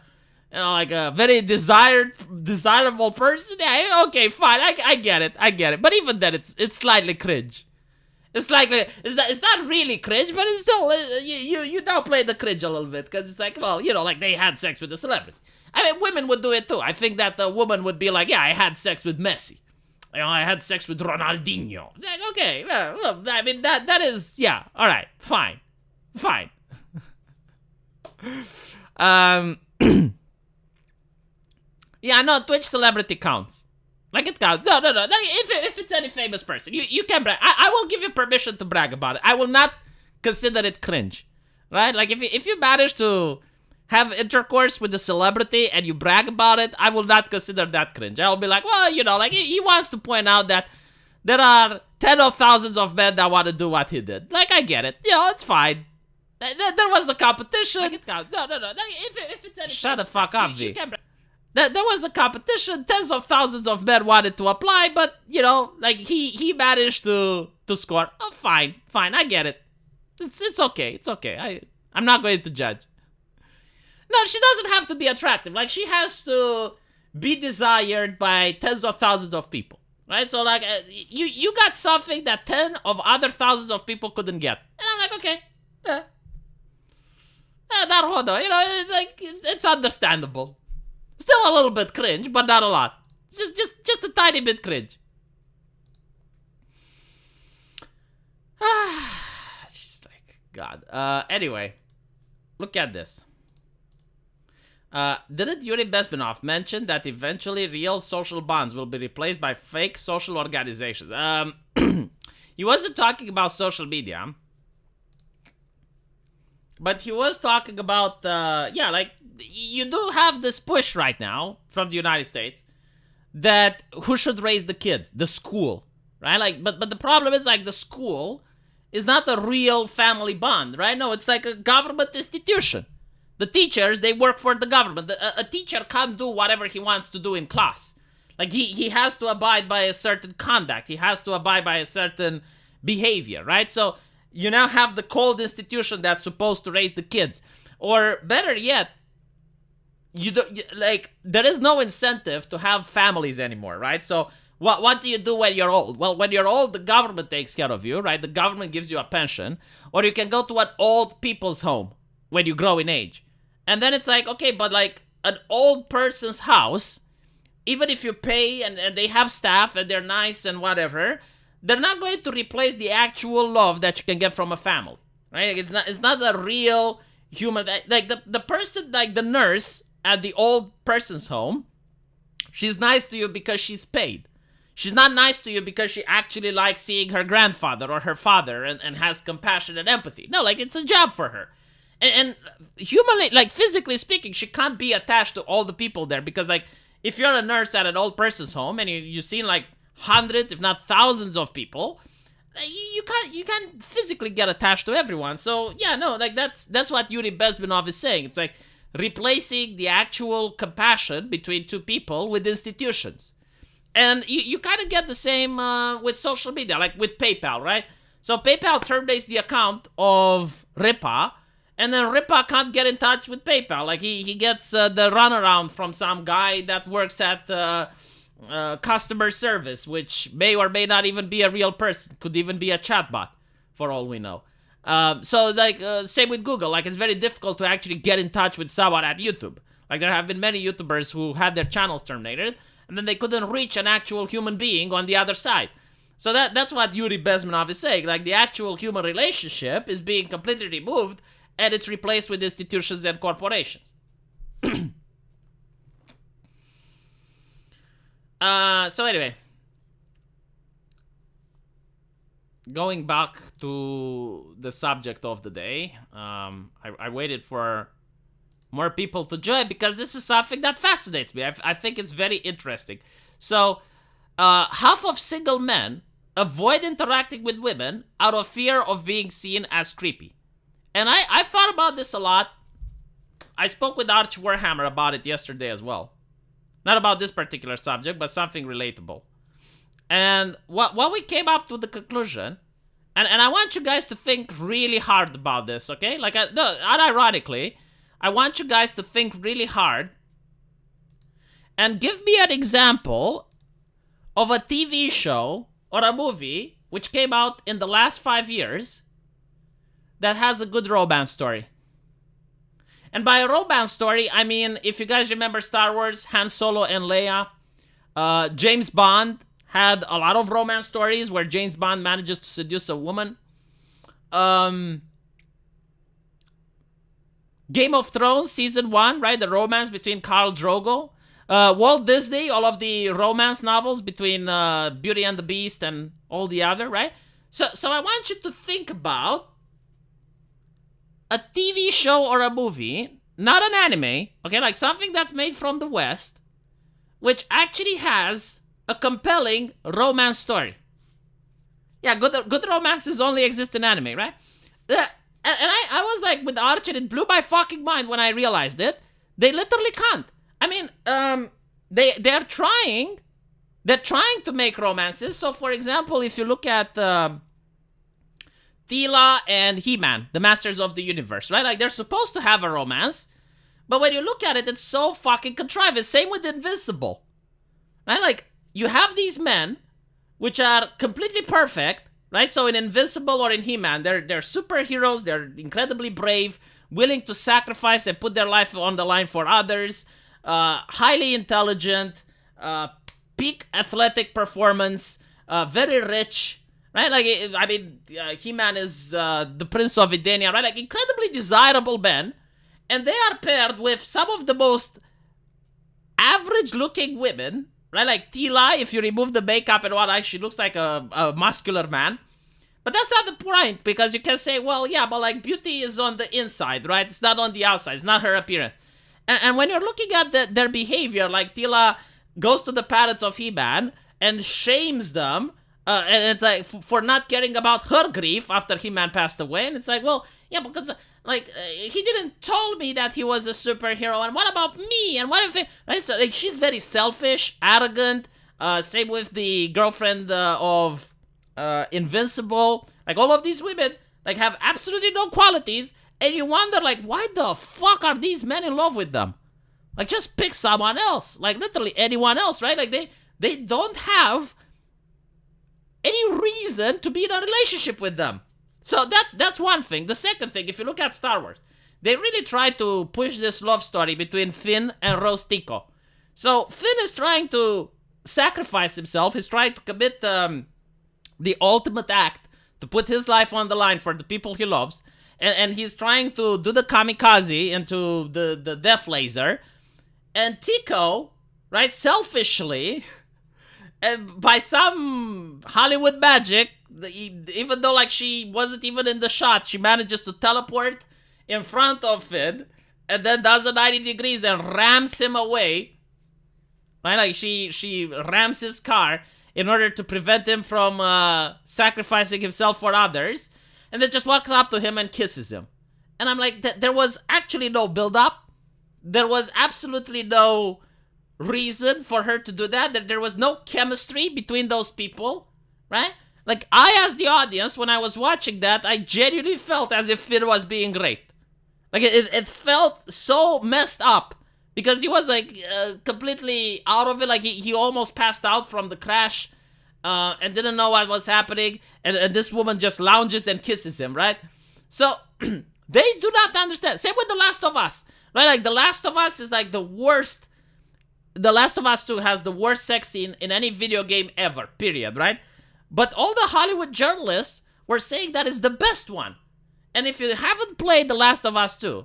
like a very desirable person. Yeah, okay, fine. I get it. I get it. But even then, it's slightly cringe. It's like it's not really cringe, but it's still you downplay the cringe a little bit because it's like, well, like they had sex with a celebrity. I mean, women would do it too. I think that the woman would be like, yeah, I had sex with Messi. I had sex with Ronaldinho. Like, okay, well, I mean that is, yeah, all right, fine. Yeah, no, Twitch celebrity counts. Like, it counts. No. Like, if it's any famous person, you can brag. I will give you permission to brag about it. I will not consider it cringe, right? Like, if you manage to have intercourse with a celebrity and you brag about it, I will not consider that cringe. I'll be like, well, like, he wants to point out that there are tens of thousands of men that want to do what he did. Like, I get it. It's fine. There was a competition. Like, it counts. No. Like, if it's any Shut the fuck up, V. There was a competition. Tens of thousands of men wanted to apply, but, like, he managed to score. Oh, fine. I get it. It's okay. It's okay. I'm not going to judge. No, she doesn't have to be attractive. Like, she has to be desired by tens of thousands of people, right? So, like, you got something that 10 of other thousands of people couldn't get. And I'm like, okay, naruhodo, like, it's understandable. Still a little bit cringe, but not a lot. Just a tiny bit cringe. Just like, God. Anyway, look at this. Didn't Yuri Bezmenov mention that eventually real social bonds will be replaced by fake social organizations? He wasn't talking about social media, but he was talking about, like, you do have this push right now from the United States that who should raise the kids? The school, right? Like, but the problem is, like, the school is not a real family bond, right? No, it's like a government institution. The teachers, they work for the government. A teacher can't do whatever he wants to do in class. Like, he has to abide by a certain conduct. He has to abide by a certain behavior, right? So you now have the cold institution that's supposed to raise the kids. Or better yet, there is no incentive to have families anymore, right? So what do you do when you're old? Well, when you're old, the government takes care of you, right? The government gives you a pension. Or you can go to an old people's home when you grow in age. And then it's like, okay, but like an old person's house, even if you pay and they have staff and they're nice and whatever, they're not going to replace the actual love that you can get from a family, right? It's not a real human, like the person, like the nurse at the old person's home, she's nice to you because she's paid. She's not nice to you because she actually likes seeing her grandfather or her father and has compassion and empathy. No, like, it's a job for her. And humanly, like, physically speaking, she can't be attached to all the people there because, like, if you're a nurse at an old person's home and you've seen, like, hundreds, if not thousands of people, you can't physically get attached to everyone. So, yeah, no, like, that's what Yuri Bezmenov is saying. It's like replacing the actual compassion between two people with institutions. And you kind of get the same with social media, like with PayPal, right? So PayPal terminates the account of Ripa, and then Ripa can't get in touch with PayPal. Like, he gets the runaround from some guy that works at customer service, which may or may not even be a real person. Could even be a chatbot, for all we know. So, like, same with Google. Like, it's very difficult to actually get in touch with someone at YouTube. Like, there have been many YouTubers who had their channels terminated, and then they couldn't reach an actual human being on the other side. So that's what Yuri Bezmenov is saying. Like, the actual human relationship is being completely removed, and it's replaced with institutions and corporations. So anyway, going back to the subject of the day, I waited for more people to join because this is something that fascinates me. I think it's very interesting. So, half of single men avoid interacting with women out of fear of being seen as creepy. And I thought about this a lot. I spoke with Arch Warhammer about it yesterday as well. Not about this particular subject, but something relatable. And what we came up to the conclusion, and I want you guys to think really hard about this, okay? Like, no, unironically, I want you guys to think really hard and give me an example of a TV show or a movie which came out in the last 5 years that has a good romance story. And by a romance story, I mean, if you guys remember Star Wars, Han Solo and Leia, James Bond had a lot of romance stories where James Bond manages to seduce a woman. Game of Thrones season 1, right? The romance between Khal Drogo. Walt Disney, all of the romance novels between Beauty and the Beast and all the other, right? So I want you to think about a TV show or a movie, not an anime, okay, like something that's made from the West, which actually has a compelling romance story. Yeah, good romances only exist in anime, right? And I was like, with Archer, it blew my fucking mind when I realized it. They literally can't. I mean, they're trying to make romances. So, for example, if you look at Tila and He-Man, the Masters of the Universe, right? Like, they're supposed to have a romance, but when you look at it, it's so fucking contrived. Same with Invincible, right? Like, you have these men, which are completely perfect, right? So in Invincible or in He-Man, they're superheroes, they're incredibly brave, willing to sacrifice and put their life on the line for others, highly intelligent, peak athletic performance, very rich, right? Like, I mean, He-Man is the Prince of Edenia, right? Like, incredibly desirable men, and they are paired with some of the most average-looking women, right? Like Tila, if you remove the makeup and whatnot, she looks like a muscular man. But that's not the point, because you can say, well, yeah, but like beauty is on the inside, right? It's not on the outside. It's not her appearance. And when you're looking at their behavior, like Tila goes to the parents of He-Man and shames them, and it's like for not caring about her grief after He-Man passed away. And it's like, well, yeah, because like he didn't tell me that he was a superhero. And what about me? And what if it, right? So, like, she's very selfish, arrogant. Same with the girlfriend of Invincible. Like, all of these women like have absolutely no qualities, and you wonder, like, why the fuck are these men in love with them? Like, just pick someone else, like literally anyone else, right? Like, they don't have any reason to be in a relationship with them. So that's one thing. The second thing, if you look at Star Wars, they really try to push this love story between Finn and Rose Tico. So Finn is trying to sacrifice himself. He's trying to commit the ultimate act to put his life on the line for the people he loves. And he's trying to do the kamikaze into the death laser. And Tico, right, selfishly, and by some Hollywood magic, even though like she wasn't even in the shot, she manages to teleport in front of Finn and then does a 90 degrees and rams him away. Right? Like she rams his car in order to prevent him from sacrificing himself for others, and then just walks up to him and kisses him. And I'm like, there was actually no build-up. There was absolutely no reason for her to do that. There was no chemistry between those people, right? Like, I, as the audience, when I was watching that, I genuinely felt as if Finn was being raped. Like, it felt so messed up, because he was, like, completely out of it. Like, he almost passed out from the crash, and didn't know what was happening, and this woman just lounges and kisses him, right? So, they do not understand. Same with The Last of Us, right? Like, The Last of Us is, like, the worst. The Last of Us 2 has the worst sex scene in any video game ever, period, right? But all the Hollywood journalists were saying that is the best one. And if you haven't played The Last of Us 2,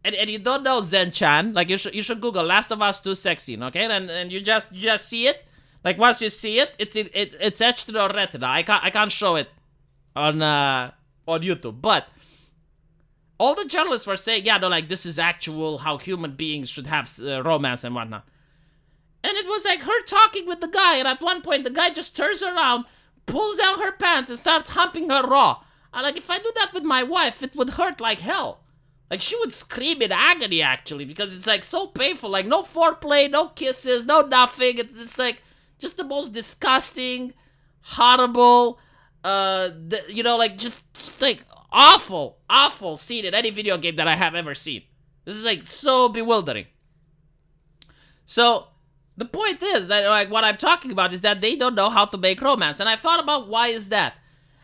and you don't know Zen-chan, like, you should Google Last of Us 2 sex scene, okay? And you just see it. Like, once you see it, it's etched in your retina. I can't show it on YouTube, but all the journalists were saying, yeah, no, like, this is actual how human beings should have romance and whatnot. And it was like her talking with the guy, and at one point the guy just turns around, pulls down her pants, and starts humping her raw. And like, if I do that with my wife, it would hurt like hell. Like, she would scream in agony, actually, because it's like so painful. Like, no foreplay, no kisses, no nothing. It's like just the most disgusting, horrible, like just like awful scene in any video game that I have ever seen. This is like so bewildering. So The point is that, like, what I'm talking about is that they don't know how to make romance. And I've thought about why is that.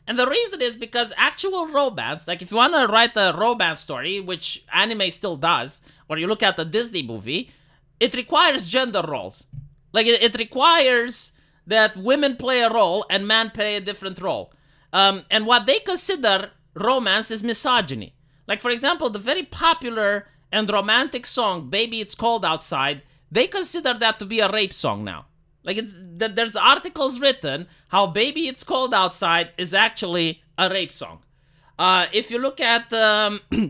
And the reason is because actual romance, like if you want to write a romance story, which anime still does, or you look at a Disney movie, it requires gender roles. Like it requires that women play a role and men play a different role. And what they consider romance is misogyny. Like, for example, the very popular and romantic song, Baby It's Cold Outside, they consider that to be a rape song now. Like, there's articles written how Baby It's Cold Outside is actually a rape song. If you look at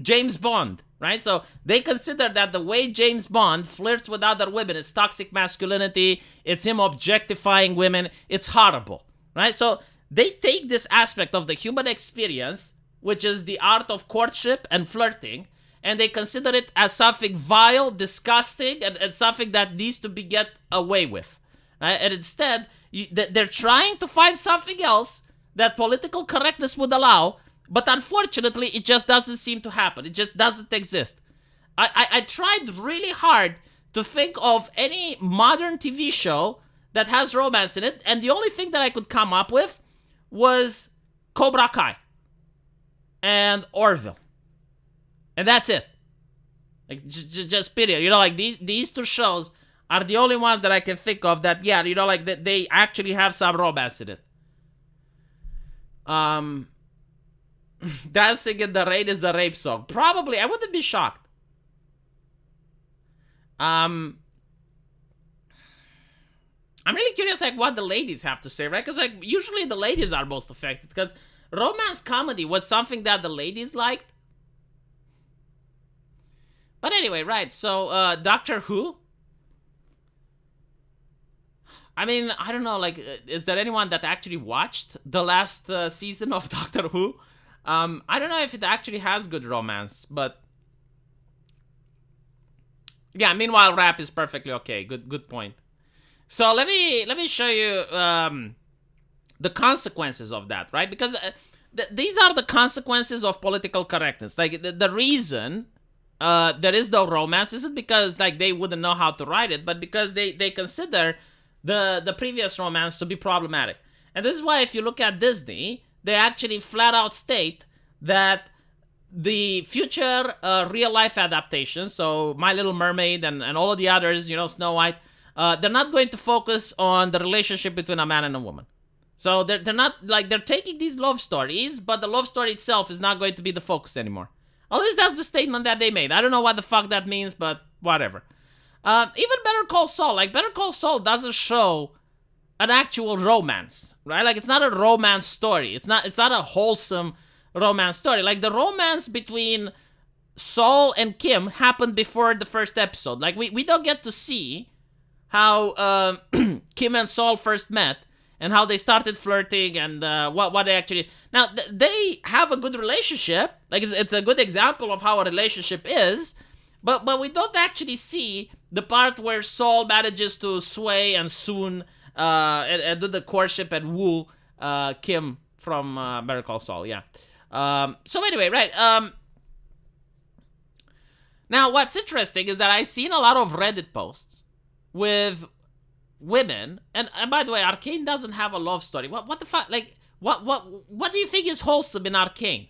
James Bond, right? So they consider that the way James Bond flirts with other women is toxic masculinity. It's him objectifying women. It's horrible, right? So they take this aspect of the human experience, which is the art of courtship and flirting, and they consider it as something vile, disgusting, and something that needs to be get away with. Right? And instead, they're trying to find something else that political correctness would allow, but unfortunately, it just doesn't seem to happen. It just doesn't exist. I tried really hard to think of any modern TV show that has romance in it, and the only thing that I could come up with was Cobra Kai and Orville. And that's it. Like, just period. You know, like, these two shows are the only ones that I can think of that, yeah, you know, like, they actually have some romance in it. Dancing in the Rain is a rape song. Probably. I wouldn't be shocked. I'm really curious, like, what the ladies have to say, right? Because, like, usually the ladies are most affected, because romance comedy was something that the ladies liked. But anyway, right, so, Doctor Who? I mean, I don't know, like, is there anyone that actually watched the last season of Doctor Who? I don't know if it actually has good romance, but... yeah, meanwhile, rap is perfectly okay. Good point. So let me show you the consequences of that, right? Because these are the consequences of political correctness. Like, the reason there is no romance isn't because, like, they wouldn't know how to write it, but because they consider the previous romance to be problematic. And this is why, if you look at Disney, they actually flat out state that the future real-life adaptations, so My Little Mermaid and all of the others, you know, Snow White, they're not going to focus on the relationship between a man and a woman. So they're not, like, they're taking these love stories, but the love story itself is not going to be the focus anymore. At least that's the statement that they made. I don't know what the fuck that means, but whatever. Even Better Call Saul, like, Better Call Saul doesn't show an actual romance, right? Like, it's not a romance story. It's not a wholesome romance story. Like, the romance between Saul and Kim happened before the first episode. Like, we don't get to see how Kim and Saul first met and how they started flirting and what they actually... Now, they have a good relationship. Like, it's a good example of how a relationship is, but we don't actually see the part where Saul manages to sway and soon and do the courtship and woo Kim from Better Call Saul, yeah. So anyway, right, now what's interesting is that I've seen a lot of Reddit posts with women, and by the way, Arcane doesn't have a love story. What the fuck? Like, what do you think is wholesome in Arcane?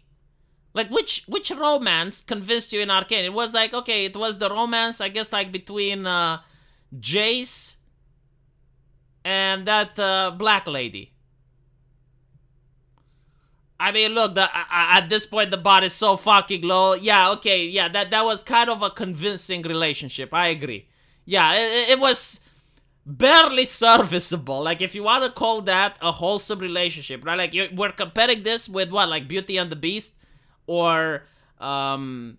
Like, which romance convinced you in Arcane? It was like, okay, it was the romance, I guess, like, between Jace and that black lady. I mean, look, at this point, the bar is so fucking low. Yeah, okay, yeah, that was kind of a convincing relationship. I agree. Yeah, it was barely serviceable. Like, if you want to call that a wholesome relationship, right? Like, we're comparing this with what, like Beauty and the Beast, or what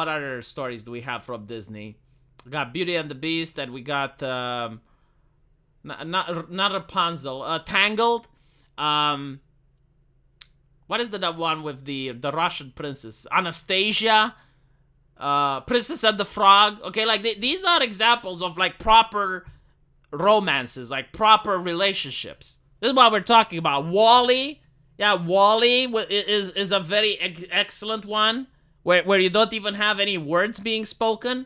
other stories do we have from Disney? We got Beauty and the Beast, and we got not Rapunzel, Tangled. What is the one with the Russian princess? Anastasia, Princess and the Frog. Okay, like, these are examples of, like, proper romances, like proper relationships. This is what we're talking about. Wall-E. Yeah, Wall-E is a very excellent one where you don't even have any words being spoken.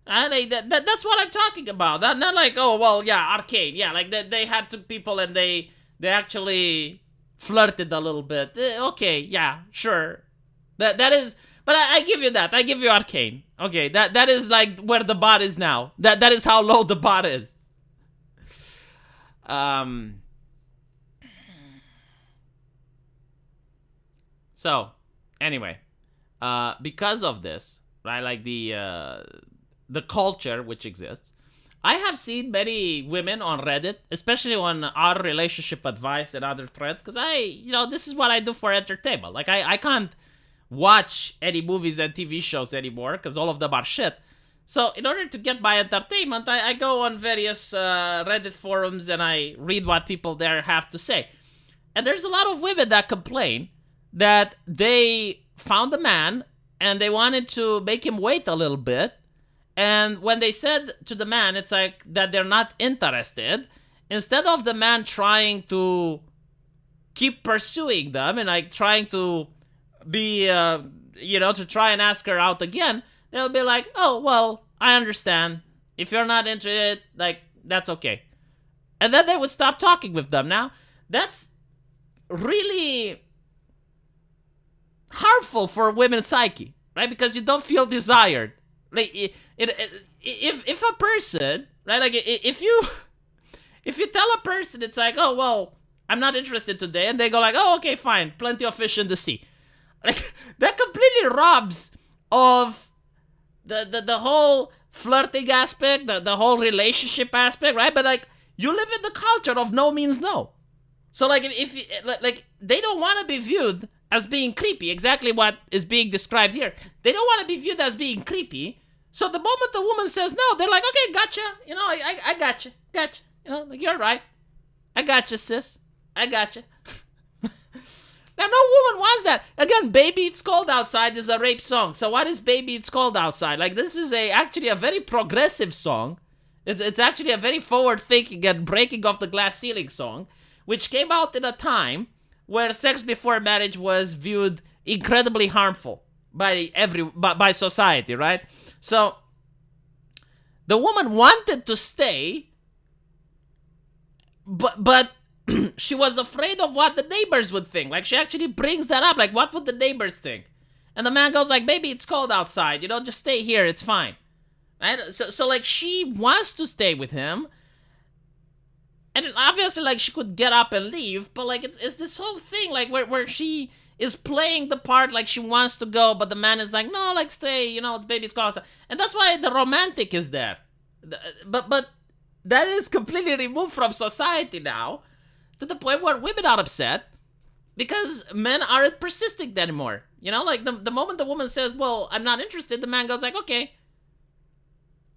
Like that's what I'm talking about. Not like, oh well, yeah, arcade, yeah, like they had two people and they actually flirted a little bit. Okay, yeah, sure. That is, but I give you that. I give you arcane. Okay, that is like where the bar is now. That is how low the bar is. So, anyway, because of this, right? Like the culture which exists, I have seen many women on Reddit, especially on our relationship advice and other threads, because this is what I do for entertainment. Like I can't watch any movies and TV shows anymore because all of them are shit. So in order to get my entertainment, I go on various Reddit forums and I read what people there have to say. And there's a lot of women that complain that they found a man and they wanted to make him wait a little bit. And when they said to the man, it's like that they're not interested, instead of the man trying to keep pursuing them and like trying to be, to try and ask her out again, they'll be like, oh, well, I understand. If you're not interested, like, that's okay. And then they would stop talking with them. Now, that's really harmful for women's psyche, right? Because you don't feel desired. Like, if a person, right, like, if you tell a person, it's like, oh, well, I'm not interested today, and they go like, oh, okay, fine, plenty of fish in the sea. Like, that completely robs of the whole flirting aspect, the whole relationship aspect, right? But, like, you live in the culture of no means no. So, like, if they don't want to be viewed as being creepy, exactly what is being described here. They don't want to be viewed as being creepy. So the moment the woman says no, they're like, okay, gotcha. I gotcha. Like, you're right. I gotcha, sis. I gotcha. Now, no woman wants that. Again, Baby It's Cold Outside is a rape song. So what is Baby It's Cold Outside? Like, this is actually a very progressive song. It's actually a very forward-thinking and breaking off the glass ceiling song, which came out in a time where sex before marriage was viewed incredibly harmful by society, right? So the woman wanted to stay, but she was afraid of what the neighbors would think. Like, she actually brings that up. Like, what would the neighbors think? And the man goes like, baby, it's cold outside. Just stay here. It's fine. Right? So like, she wants to stay with him. And obviously, like, she could get up and leave. But, like, it's this whole thing, like, where she is playing the part like she wants to go, but the man is like, no, like, stay. It's baby, it's cold outside. And that's why the romantic is there. But that is completely removed from society now, to the point where women are upset because men aren't persistent anymore. Like, the moment the woman says, well, I'm not interested, the man goes like, okay.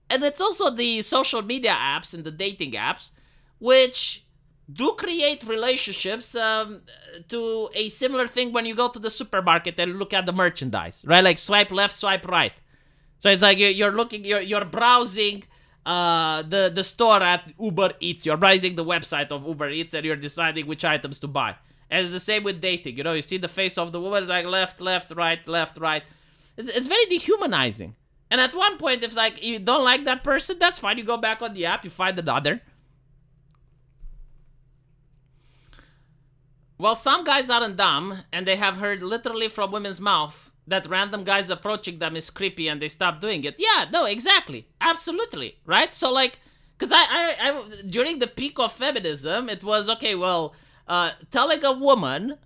And it's also the social media apps and the dating apps, which do create relationships to a similar thing when you go to the supermarket and look at the merchandise, right? Like, swipe left, swipe right. So it's like you're browsing the store at Uber Eats. You're browsing the website of Uber Eats and you're deciding which items to buy. And it's the same with dating. You see the face of the woman, it's like left, right, left, right. It's very dehumanizing. And at one point, if like you don't like that person, that's fine. You go back on the app, you find another. Well, some guys aren't dumb, and they have heard literally from women's mouth that random guys approaching them is creepy and they stop doing it. Yeah, no, exactly. Absolutely, right? So, like, because I during the peak of feminism, it was, okay, well, telling a woman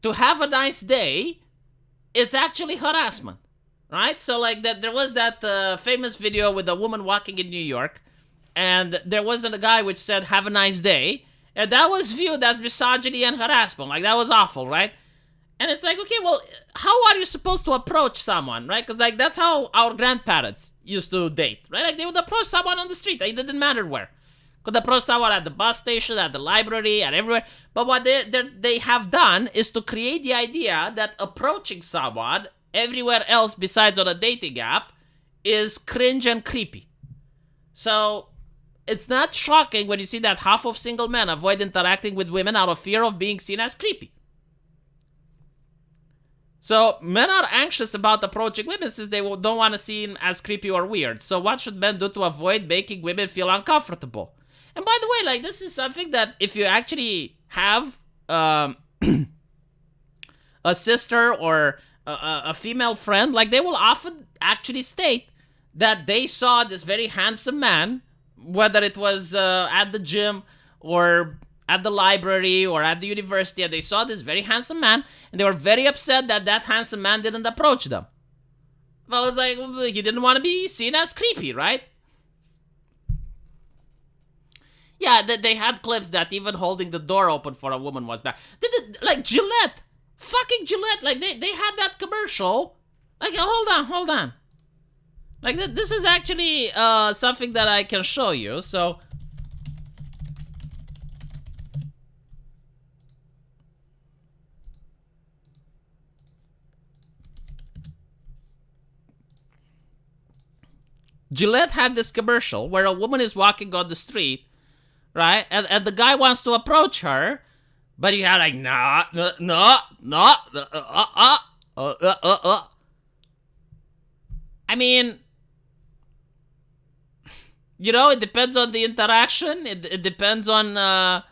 to have a nice day, it's actually harassment, right? So, like, there was that famous video with a woman walking in New York, and there wasn't a guy which said, have a nice day, and that was viewed as misogyny and harassment. Like, that was awful, right? And it's like, okay, well, how are you supposed to approach someone, right? Because, like, that's how our grandparents used to date, right? Like, they would approach someone on the street. It didn't matter where. Could approach someone at the bus station, at the library, and everywhere. But what they have done is to create the idea that approaching someone everywhere else besides on a dating app is cringe and creepy. So it's not shocking when you see that half of single men avoid interacting with women out of fear of being seen as creepy. So men are anxious about approaching women since they don't want to seem as creepy or weird. So what should men do to avoid making women feel uncomfortable? And by the way, like, this is something that if you actually have a sister or a female friend, like, they will often actually state that they saw this very handsome man, whether it was at the gym or at the library or at the university, and they saw this very handsome man, and they were very upset that that handsome man didn't approach them. Well, it's like, he didn't want to be seen as creepy, right? Yeah, they had clips that even holding the door open for a woman was bad. Like, Gillette. Fucking Gillette. Like, they had that commercial. Like, hold on. Like, this is actually something that I can show you, so... Gillette had this commercial where a woman is walking on the street, right? And the guy wants to approach her, but you have like, no. I mean, you know, it depends on the interaction. It depends on, like,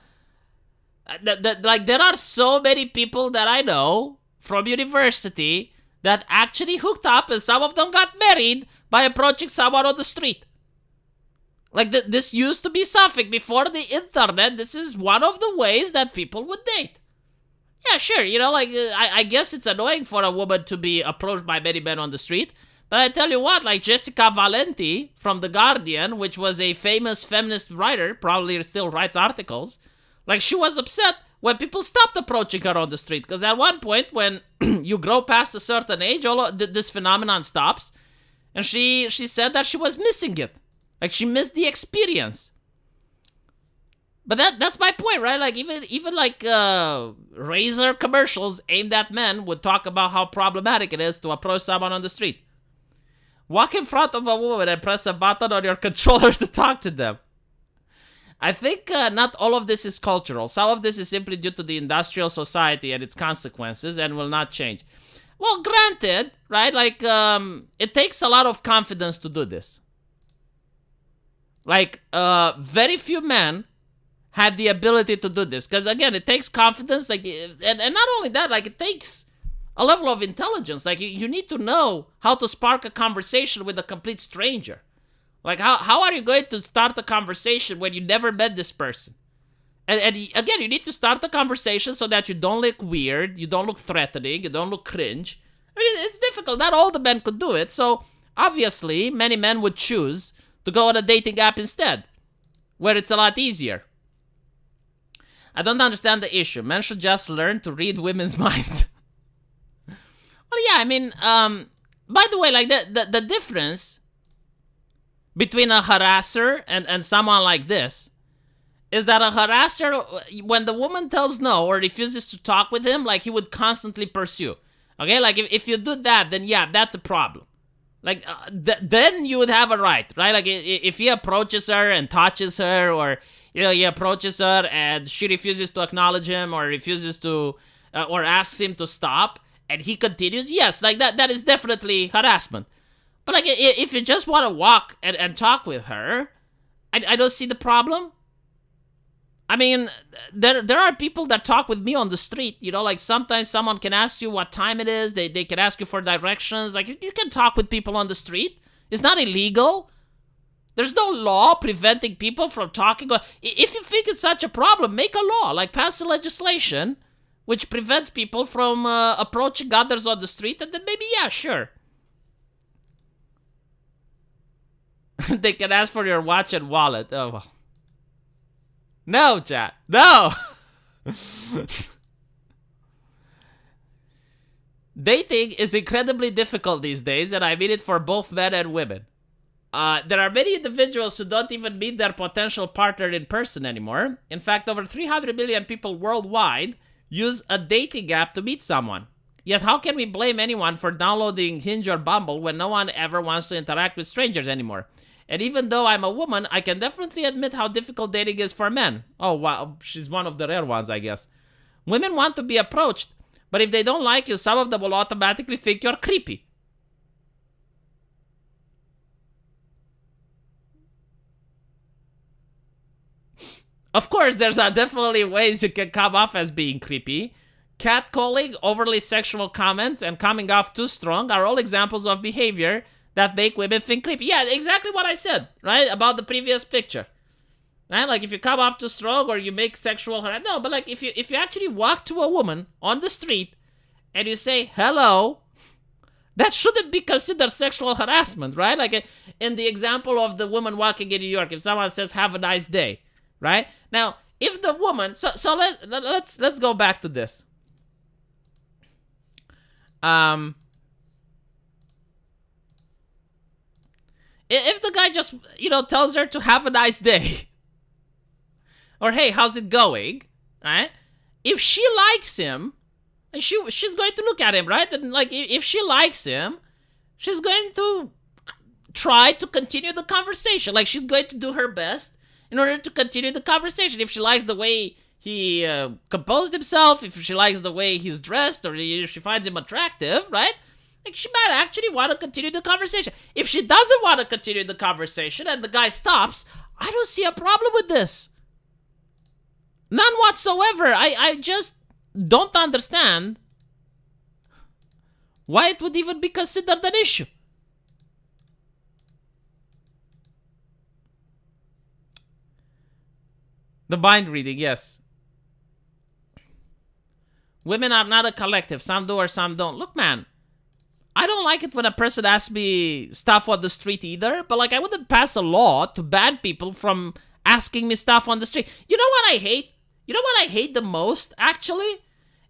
there are so many people that I know from university that actually hooked up, and some of them got married by approaching someone on the street. Like, this used to be something before the internet. This is one of the ways that people would date. Yeah, sure, you know, like, I guess it's annoying for a woman to be approached by many men on the street, but I tell you what, like, Jessica Valenti from The Guardian, which was a famous feminist writer, probably still writes articles, like, she was upset when people stopped approaching her on the street, because at one point, when you grow past a certain age, this phenomenon stops. And she said that she was missing it. Like, she missed the experience. But that's my point, right? Like, even like razor commercials aimed at men would talk about how problematic it is to approach someone on the street. Walk in front of a woman and press a button on your controller to talk to them. I think not all of this is cultural. Some of this is simply due to the industrial society and its consequences and will not change. Well, granted, right, like, it takes a lot of confidence to do this. Like, very few men had the ability to do this. Because, again, it takes confidence, like, and not only that, like, it takes a level of intelligence. Like, you need to know how to spark a conversation with a complete stranger. Like, how are you going to start a conversation when you never met this person? And again, you need to start the conversation so that you don't look weird, you don't look threatening, you don't look cringe. I mean, it's difficult. Not all the men could do it. So, obviously, many men would choose to go on a dating app instead, where it's a lot easier. I don't understand the issue. Men should just learn to read women's minds. Well, yeah, I mean, by the way, like, the difference between a harasser and someone like this is that a harasser, when the woman tells no or refuses to talk with him, like, he would constantly pursue. Okay, like, if you do that, then yeah, that's a problem. Like, then you would have a right? Like, if he approaches her and touches her, or, you know, he approaches her and she refuses to acknowledge him or refuses to, or asks him to stop, and he continues, yes, like, that is definitely harassment. But, like, if you just want to walk and talk with her, I don't see the problem. I mean, there are people that talk with me on the street, you know, like, sometimes someone can ask you what time it is, they can ask you for directions, like, you can talk with people on the street. It's not illegal. There's no law preventing people from talking. If you think it's such a problem, make a law, like, pass a legislation which prevents people from approaching others on the street, and then maybe, yeah, sure. They can ask for your watch and wallet. Oh, well. No, chat. No! Dating is incredibly difficult these days, and I mean it for both men and women. There are many individuals who don't even meet their potential partner in person anymore. In fact, over 300 million people worldwide use a dating app to meet someone. Yet how can we blame anyone for downloading Hinge or Bumble when no one ever wants to interact with strangers anymore? And even though I'm a woman, I can definitely admit how difficult dating is for men. Oh, wow, she's one of the rare ones, I guess. Women want to be approached, But if they don't like you, some of them will automatically think you're creepy. Of course, there's definitely ways you can come off as being creepy. Catcalling, overly sexual comments, and coming off too strong are all examples of behavior that make women think creepy. Yeah, exactly what I said, right? About the previous picture. Right? Like if you come off too strong or you make sexual harassment. No, but like if you actually walk to a woman on the street and you say hello, that shouldn't be considered sexual harassment, right? Like in the example of the woman walking in New York, if someone says have a nice day, right? Now, if the woman, so let's go back to this. If the guy just, tells her to have a nice day, or hey, how's it going, right? If she likes him, and she's going to look at him, right? And like, if she likes him, she's going to try to continue the conversation. Like, she's going to do her best in order to continue the conversation. If she likes the way he composed himself, if she likes the way he's dressed, or if she finds him attractive, right? Like, she might actually want to continue the conversation. If she doesn't want to continue the conversation and the guy stops, I don't see a problem with this. None whatsoever. I just don't understand why it would even be considered an issue. The mind reading, yes. Women are not a collective. Some do or some don't. Look, man, I don't like it when a person asks me stuff on the street either, but like I wouldn't pass a law to ban people from asking me stuff on the street. You know what I hate? You know what I hate the most, actually?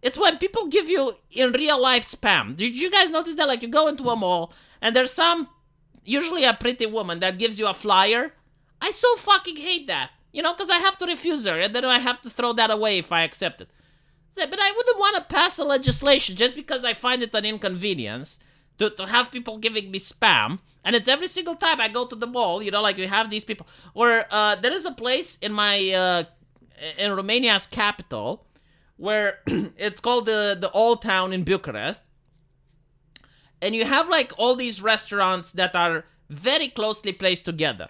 It's when people give you in real life spam. Did you guys notice that? Like you go into a mall and there's usually a pretty woman that gives you a flyer. I so fucking hate that. Because I have to refuse her and then I have to throw that away if I accept it. But I wouldn't want to pass a legislation just because I find it an inconvenience to have people giving me spam. And it's every single time I go to the mall, like we have these people. Or there is a place in in Romania's capital where it's called the Old Town in Bucharest. And you have like all these restaurants that are very closely placed together.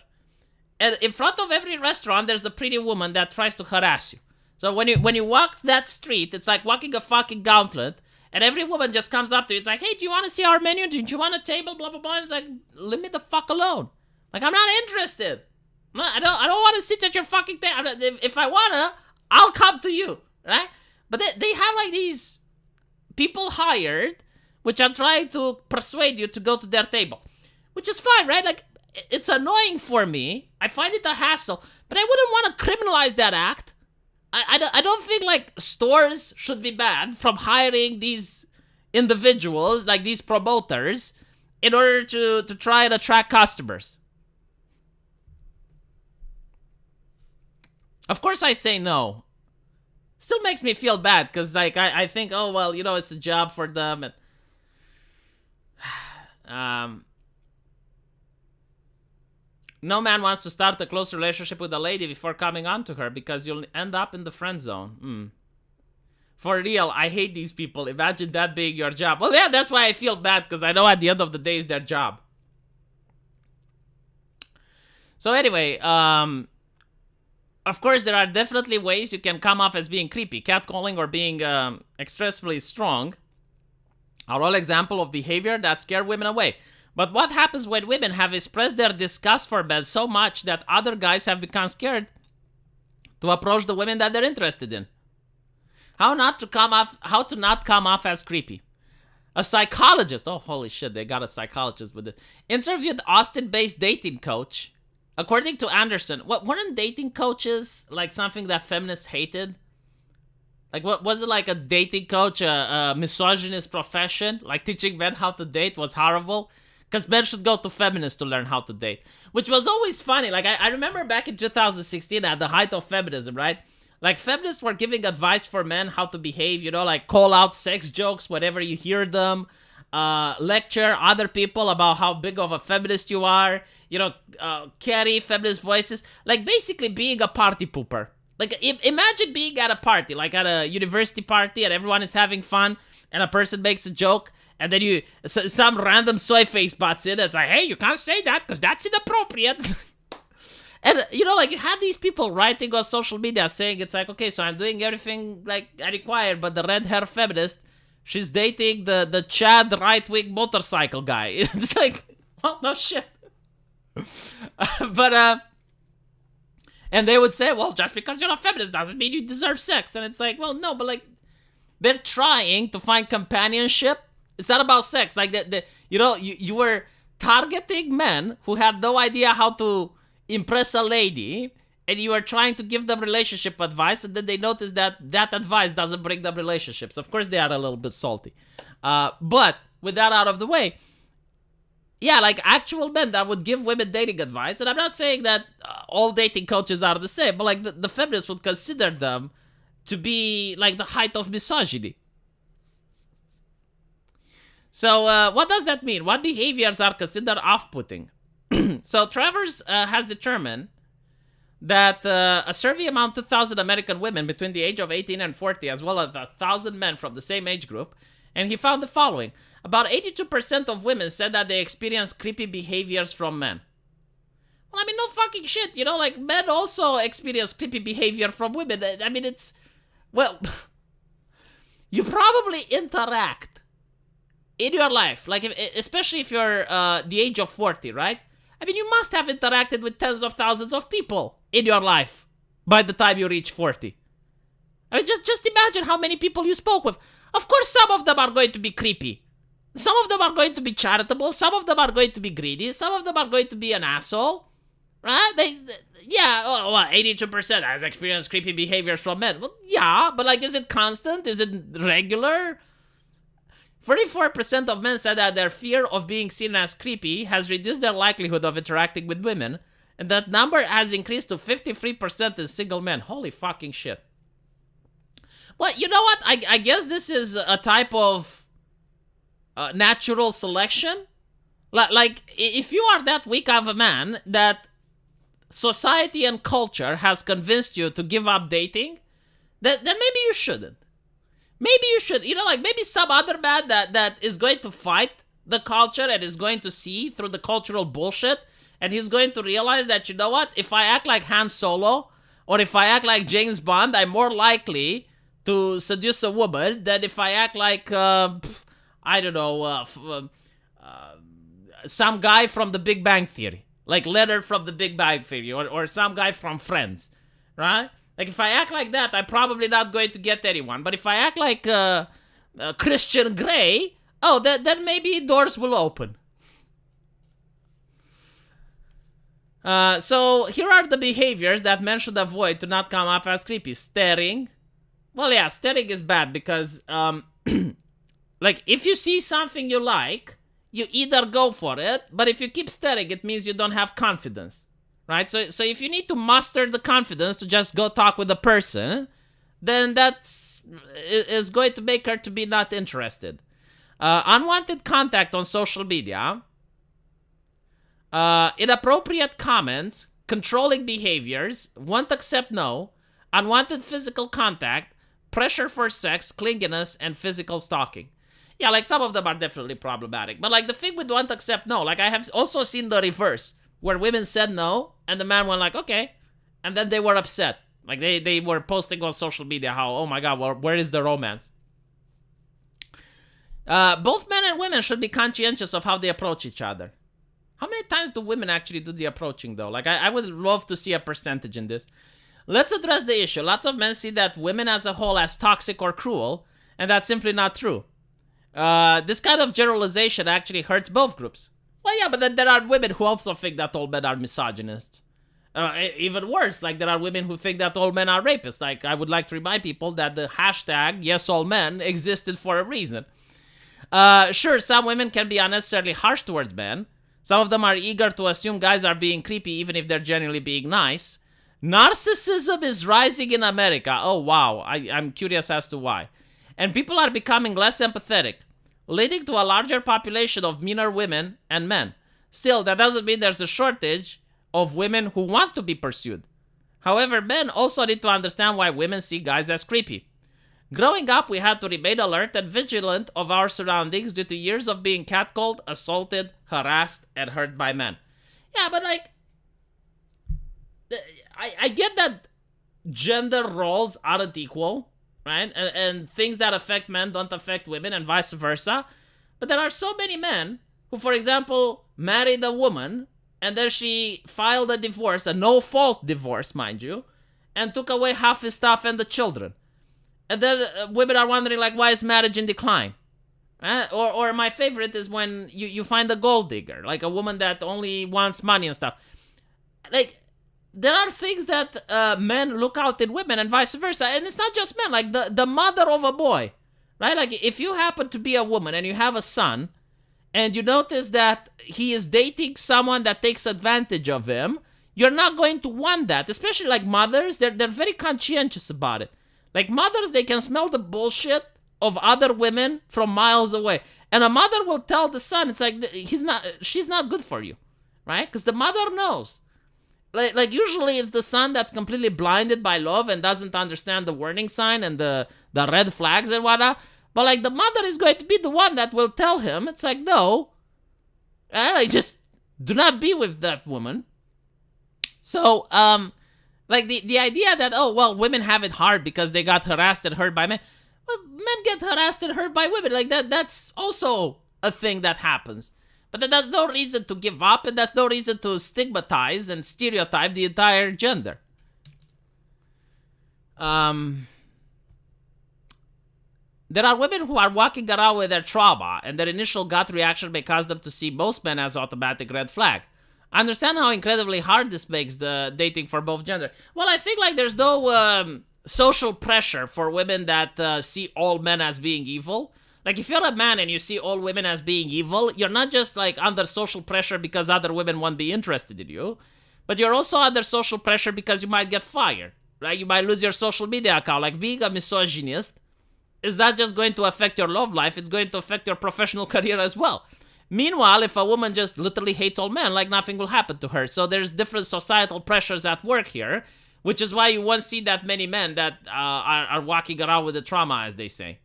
And in front of every restaurant, there's a pretty woman that tries to harass you. So when you walk that street, it's like walking a fucking gauntlet. And every woman just comes up to you. It's like, hey, do you want to see our menu? Do you want a table? Blah, blah, blah. And it's like, leave me the fuck alone. Like, I'm not interested. I don't want to sit at your fucking table. If I want to, I'll come to you. Right? But they have like these people hired, which are trying to persuade you to go to their table. Which is fine, right? Like, it's annoying for me. I find it a hassle. But I wouldn't want to criminalize that act. I don't think like stores should be banned from hiring these individuals, like these promoters, in order to try and attract customers. Of course I say no. Still makes me feel bad because like I think, oh well, it's a job for them. And no man wants to start a close relationship with a lady before coming on to her because you'll end up in the friend zone. For real, I hate these people. Imagine that being your job. Well, yeah, that's why I feel bad because I know at the end of the day it's their job. So anyway, of course, there are definitely ways you can come off as being creepy. Catcalling or being excessively strong are all examples of behavior that scare women away. But what happens when women have expressed their disgust for men so much that other guys have become scared to approach the women that they're interested in? How to not come off as creepy. A psychologist, oh holy shit, they got a psychologist with it, interviewed Austin-based dating coach. According to Anderson, weren't dating coaches like something that feminists hated? Like, what was it, like a dating coach, a misogynist profession? Like teaching men how to date was horrible? Because men should go to feminists to learn how to date. Which was always funny. Like, I remember back in 2016 at the height of feminism, right? Like, feminists were giving advice for men how to behave, like call out sex jokes whenever you hear them. Lecture other people about how big of a feminist you are. Carry feminist voices. Like, basically being a party pooper. Like, imagine being at a party, like at a university party and everyone is having fun. and a person makes a joke, and then some random soy face butts in, and it's like, hey, you can't say that because that's inappropriate. And, you know, like, you had these people writing on social media saying, it's like, okay, so I'm doing everything, like, I require, but the red hair feminist, she's dating the Chad right-wing motorcycle guy. It's like, well, no shit. But, and they would say, well, just because you're a feminist doesn't mean you deserve sex. And it's like, well, no, but, like, they're trying to find companionship. It's not about sex. Like, you know, you were targeting men who had no idea how to impress a lady, and you are trying to give them relationship advice, and then they notice that that advice doesn't bring them relationships. Of course, they are a little bit salty. But with that out of the way, yeah, like actual men that would give women dating advice, and I'm not saying that all dating coaches are the same, but like the feminists would consider them to be like the height of misogyny. So what does that mean? What behaviors are considered off-putting? So Travers has determined that a survey among 2,000 American women between the age of 18 and 40, as well as 1,000 men from the same age group, and he found the following. About 82% of women said that they experienced creepy behaviors from men. Well, I mean, no fucking shit, you know, like, men also experience creepy behavior from women. I mean, it's, well, you probably interact in your life, like, especially if you're the age of 40, right? I mean, you must have interacted with tens of thousands of people in your life by the time you reach 40. I mean, just imagine how many people you spoke with. Of course, some of them are going to be creepy. Some of them are going to be charitable. Some of them are going to be greedy. Some of them are going to be an asshole. Right? Yeah, well, 82% has experienced creepy behaviors from men. Well, yeah, but like, is it constant? Is it regular? 44% of men said that their fear of being seen as creepy has reduced their likelihood of interacting with women, and that number has increased to 53% in single men. Holy fucking shit. Well, you know what? I guess this is a type of natural selection. Like, if you are that weak of a man that society and culture has convinced you to give up dating, then maybe you shouldn't. Maybe you should, you know, like maybe some other man that is going to fight the culture and is going to see through the cultural bullshit, and he's going to realize that, you know what, if I act like Han Solo or if I act like James Bond, I'm more likely to seduce a woman than if I act like, I don't know, some guy from the Big Bang Theory. Like Leonard from the Big Bang Theory or some guy from Friends, right? Like, if I act like that, I'm probably not going to get anyone. But if I act like Christian Grey, oh, then maybe doors will open. So, here are the behaviors that men should avoid to not come up as creepy. Staring. Well, yeah, staring is bad because, like, if you see something you like, you either go for it, but if you keep staring, it means you don't have confidence. Right? So if you need to muster the confidence to just go talk with a person, then that's is going to make her to be not interested. Unwanted contact on social media, inappropriate comments, controlling behaviors, won't accept no, unwanted physical contact, pressure for sex, clinginess, and physical stalking. Yeah, like some of them are definitely problematic. But like the thing with won't accept no, like I have also seen the reverse, where women said no, and the man went like, okay. And then they were upset. Like, they were posting on social media how, oh my god, where is the romance? Both men and women should be conscientious of how they approach each other. How many times do women actually do the approaching, though? Like, I would love to see a percentage in this. Let's address the issue. Lots of men see that women as a whole as toxic or cruel, and that's simply not true. This kind of generalization actually hurts both groups. Well, yeah, but then there are women who also think that all men are misogynists. Even worse, like there are women who think that all men are rapists. Like, I would like to remind people that the hashtag #YesAllMen existed for a reason. Sure, some women can be unnecessarily harsh towards men. Some of them are eager to assume guys are being creepy even if they're genuinely being nice. Narcissism is rising in America. Oh, wow. I'm curious as to why. And people are becoming less empathetic, leading to a larger population of meaner women and men. Still, that doesn't mean there's a shortage of women who want to be pursued. However, men also need to understand why women see guys as creepy. Growing up, we had to remain alert and vigilant of our surroundings due to years of being catcalled, assaulted, harassed, and hurt by men. Yeah, but like, I get that gender roles aren't equal, right? And things that affect men don't affect women and vice versa. But there are so many men who, for example, married a woman and then she filed a divorce, a no-fault divorce, mind you, and took away half his stuff and the children. And then women are wondering, like, why is marriage in decline? Or my favorite is when you find a gold digger, like a woman that only wants money and stuff. Like, there are things that men look out in women and vice versa. And it's not just men, like the mother of a boy, right? Like, if you happen to be a woman and you have a son, and you notice that he is dating someone that takes advantage of him, you're not going to want that. Especially like mothers, they're very conscientious about it. Like mothers, they can smell the bullshit of other women from miles away. And a mother will tell the son, it's like, she's not good for you, right? Because the mother knows. Like usually it's the son that's completely blinded by love and doesn't understand the warning sign and the red flags and whatnot. But like the mother is going to be the one that will tell him, it's like, no, like just do not be with that woman. So, like the idea that, oh, well, women have it hard because they got harassed and hurt by men. Well, men get harassed and hurt by women. Like that's also a thing that happens. But that's no reason to give up, and that's no reason to stigmatize and stereotype the entire gender. There are women who are walking around with their trauma, and their initial gut reaction may cause them to see most men as automatic red flag. I understand how incredibly hard this makes the dating for both gender. Well, I think like there's no social pressure for women that see all men as being evil. Like if you're a man and you see all women as being evil, you're not just like under social pressure because other women won't be interested in you, but you're also under social pressure because you might get fired, right? You might lose your social media account. Like being a misogynist is not just going to affect your love life, it's going to affect your professional career as well. Meanwhile, if a woman just literally hates all men, like nothing will happen to her. So there's different societal pressures at work here, which is why you won't see that many men that are walking around with the trauma, as they say.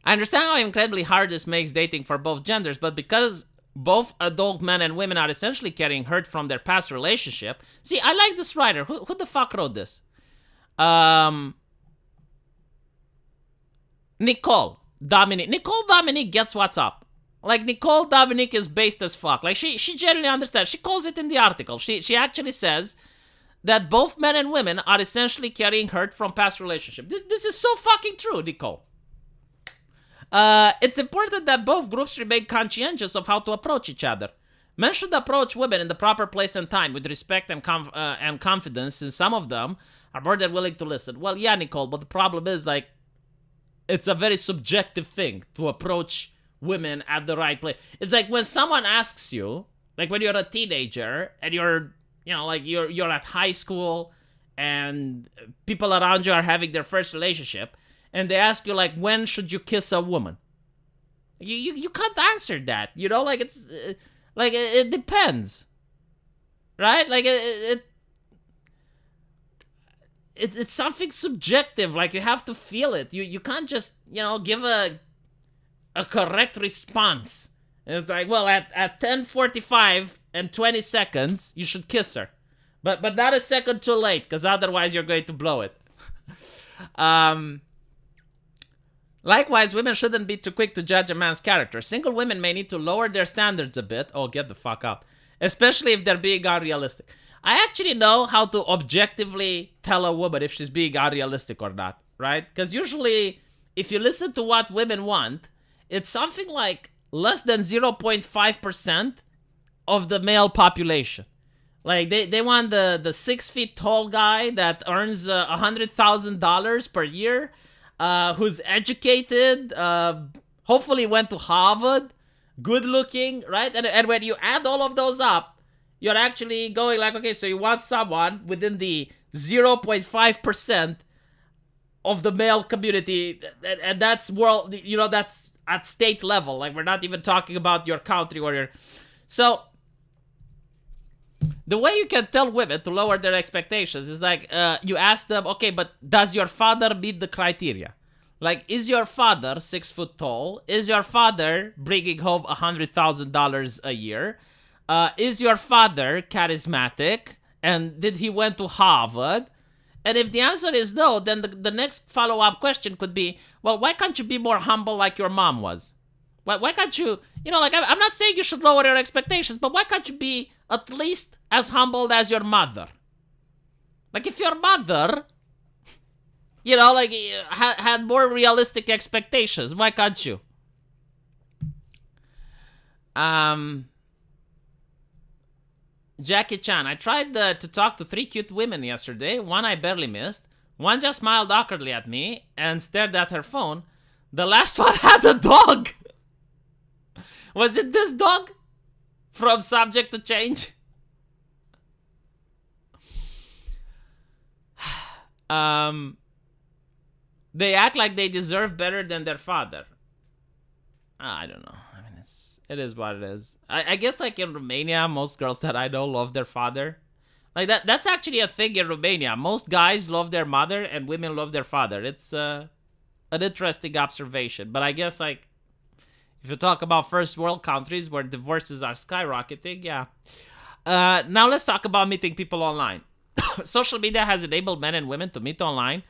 I understand how incredibly hard this makes dating for both genders, but because both adult men and women are essentially carrying hurt from their past relationship. See, I like this writer. Who the fuck wrote this? Nicole Dominique gets what's up. Like, Nicole Dominique is based as fuck. Like, she genuinely understands. She calls it in the article. She actually says that both men and women are essentially carrying hurt from past relationships. This is so fucking true, Nicole. It's important that both groups remain conscientious of how to approach each other. Men should approach women in the proper place and time with respect and confidence, since some of them are more than willing to listen. Well, yeah, Nicole, but the problem is, like, it's a very subjective thing to approach women at the right place. It's like when someone asks you, like when you're a teenager and you're at high school and people around you are having their first relationship, and they ask you, like, when should you kiss a woman? You can't answer that, you know? Like, it's, like, it depends, right? Like, it's something subjective. Like, you have to feel it. You can't just, give a correct response. And it's like, well, at 10:45 and 20 seconds, you should kiss her. But not a second too late, because otherwise you're going to blow it. Likewise, women shouldn't be too quick to judge a man's character. Single women may need to lower their standards a bit. Oh, get the fuck out. Especially if they're being unrealistic. I actually know how to objectively tell a woman if she's being unrealistic or not, right? Because usually, if you listen to what women want, it's something like less than 0.5% of the male population. Like, they want the 6 feet tall guy that earns $100,000 per year, who's educated, hopefully went to Harvard, good looking, right? And when you add all of those up, you're actually going like, okay, so you want someone within the 0.5% of the male community, and that's world, that's at state level. Like, we're not even talking about your country or your... So, The way you can tell women to lower their expectations is like you ask them, okay, but does your father meet the criteria? Like, is your father 6 foot tall? Is your father bringing home $100,000 a year? Is your father charismatic? And did he went to Harvard? And if the answer is no, then the next follow-up question could be, well, why can't you be more humble like your mom was? Why can't you, like, I'm not saying you should lower your expectations, but why can't you be at least as humble as your mother? Like, if your mother, like, had more realistic expectations, why can't you? Jackie Chan, I tried to talk to 3 cute women yesterday. One I barely missed. One just smiled awkwardly at me and stared at her phone. The last one had a dog. Was it this dog? From Subject to Change? They act like they deserve better than their father. I don't know. I mean, it is what it is. I guess, like, in Romania, most girls that I know love their father. Like, that's actually a thing in Romania. Most guys love their mother and women love their father. It's an interesting observation. But I guess, like, if you talk about first world countries where divorces are skyrocketing, yeah. Now let's talk about meeting people online. Social media has enabled men and women to meet online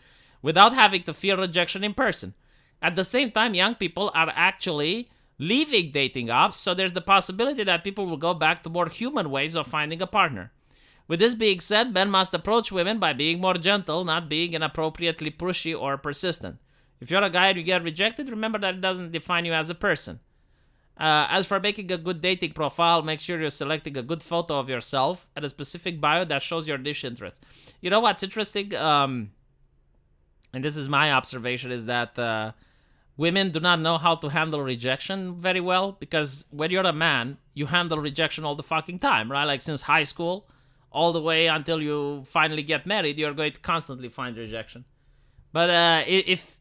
without having to fear rejection in person. At the same time, young people are actually leaving dating apps, so there's the possibility that people will go back to more human ways of finding a partner. With this being said, men must approach women by being more gentle, not being inappropriately pushy or persistent. If you're a guy and you get rejected, remember that it doesn't define you as a person. As for making a good dating profile, make sure you're selecting a good photo of yourself and a specific bio that shows your niche interest. You know what's interesting? And this is my observation, is that women do not know how to handle rejection very well, because when you're a man, you handle rejection all the fucking time, right? Like, since high school all the way until you finally get married, you're going to constantly find rejection. But if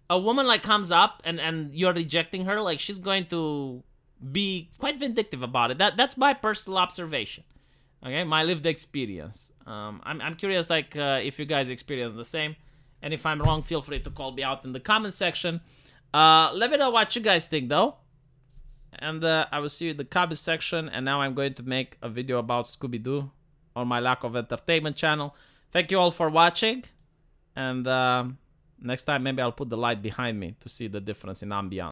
a woman, like, comes up and you're rejecting her, like, she's going to be quite vindictive about it. That's my personal observation. Okay, my lived experience. I'm curious, like, if you guys experience the same. And if I'm wrong, feel free to call me out in the comment section. Let me know what you guys think, though. And I will see you in the comment section. And now I'm going to make a video about Scooby-Doo on my Lack of Entertainment channel. Thank you all for watching. And next time, maybe I'll put the light behind me to see the difference in ambiance.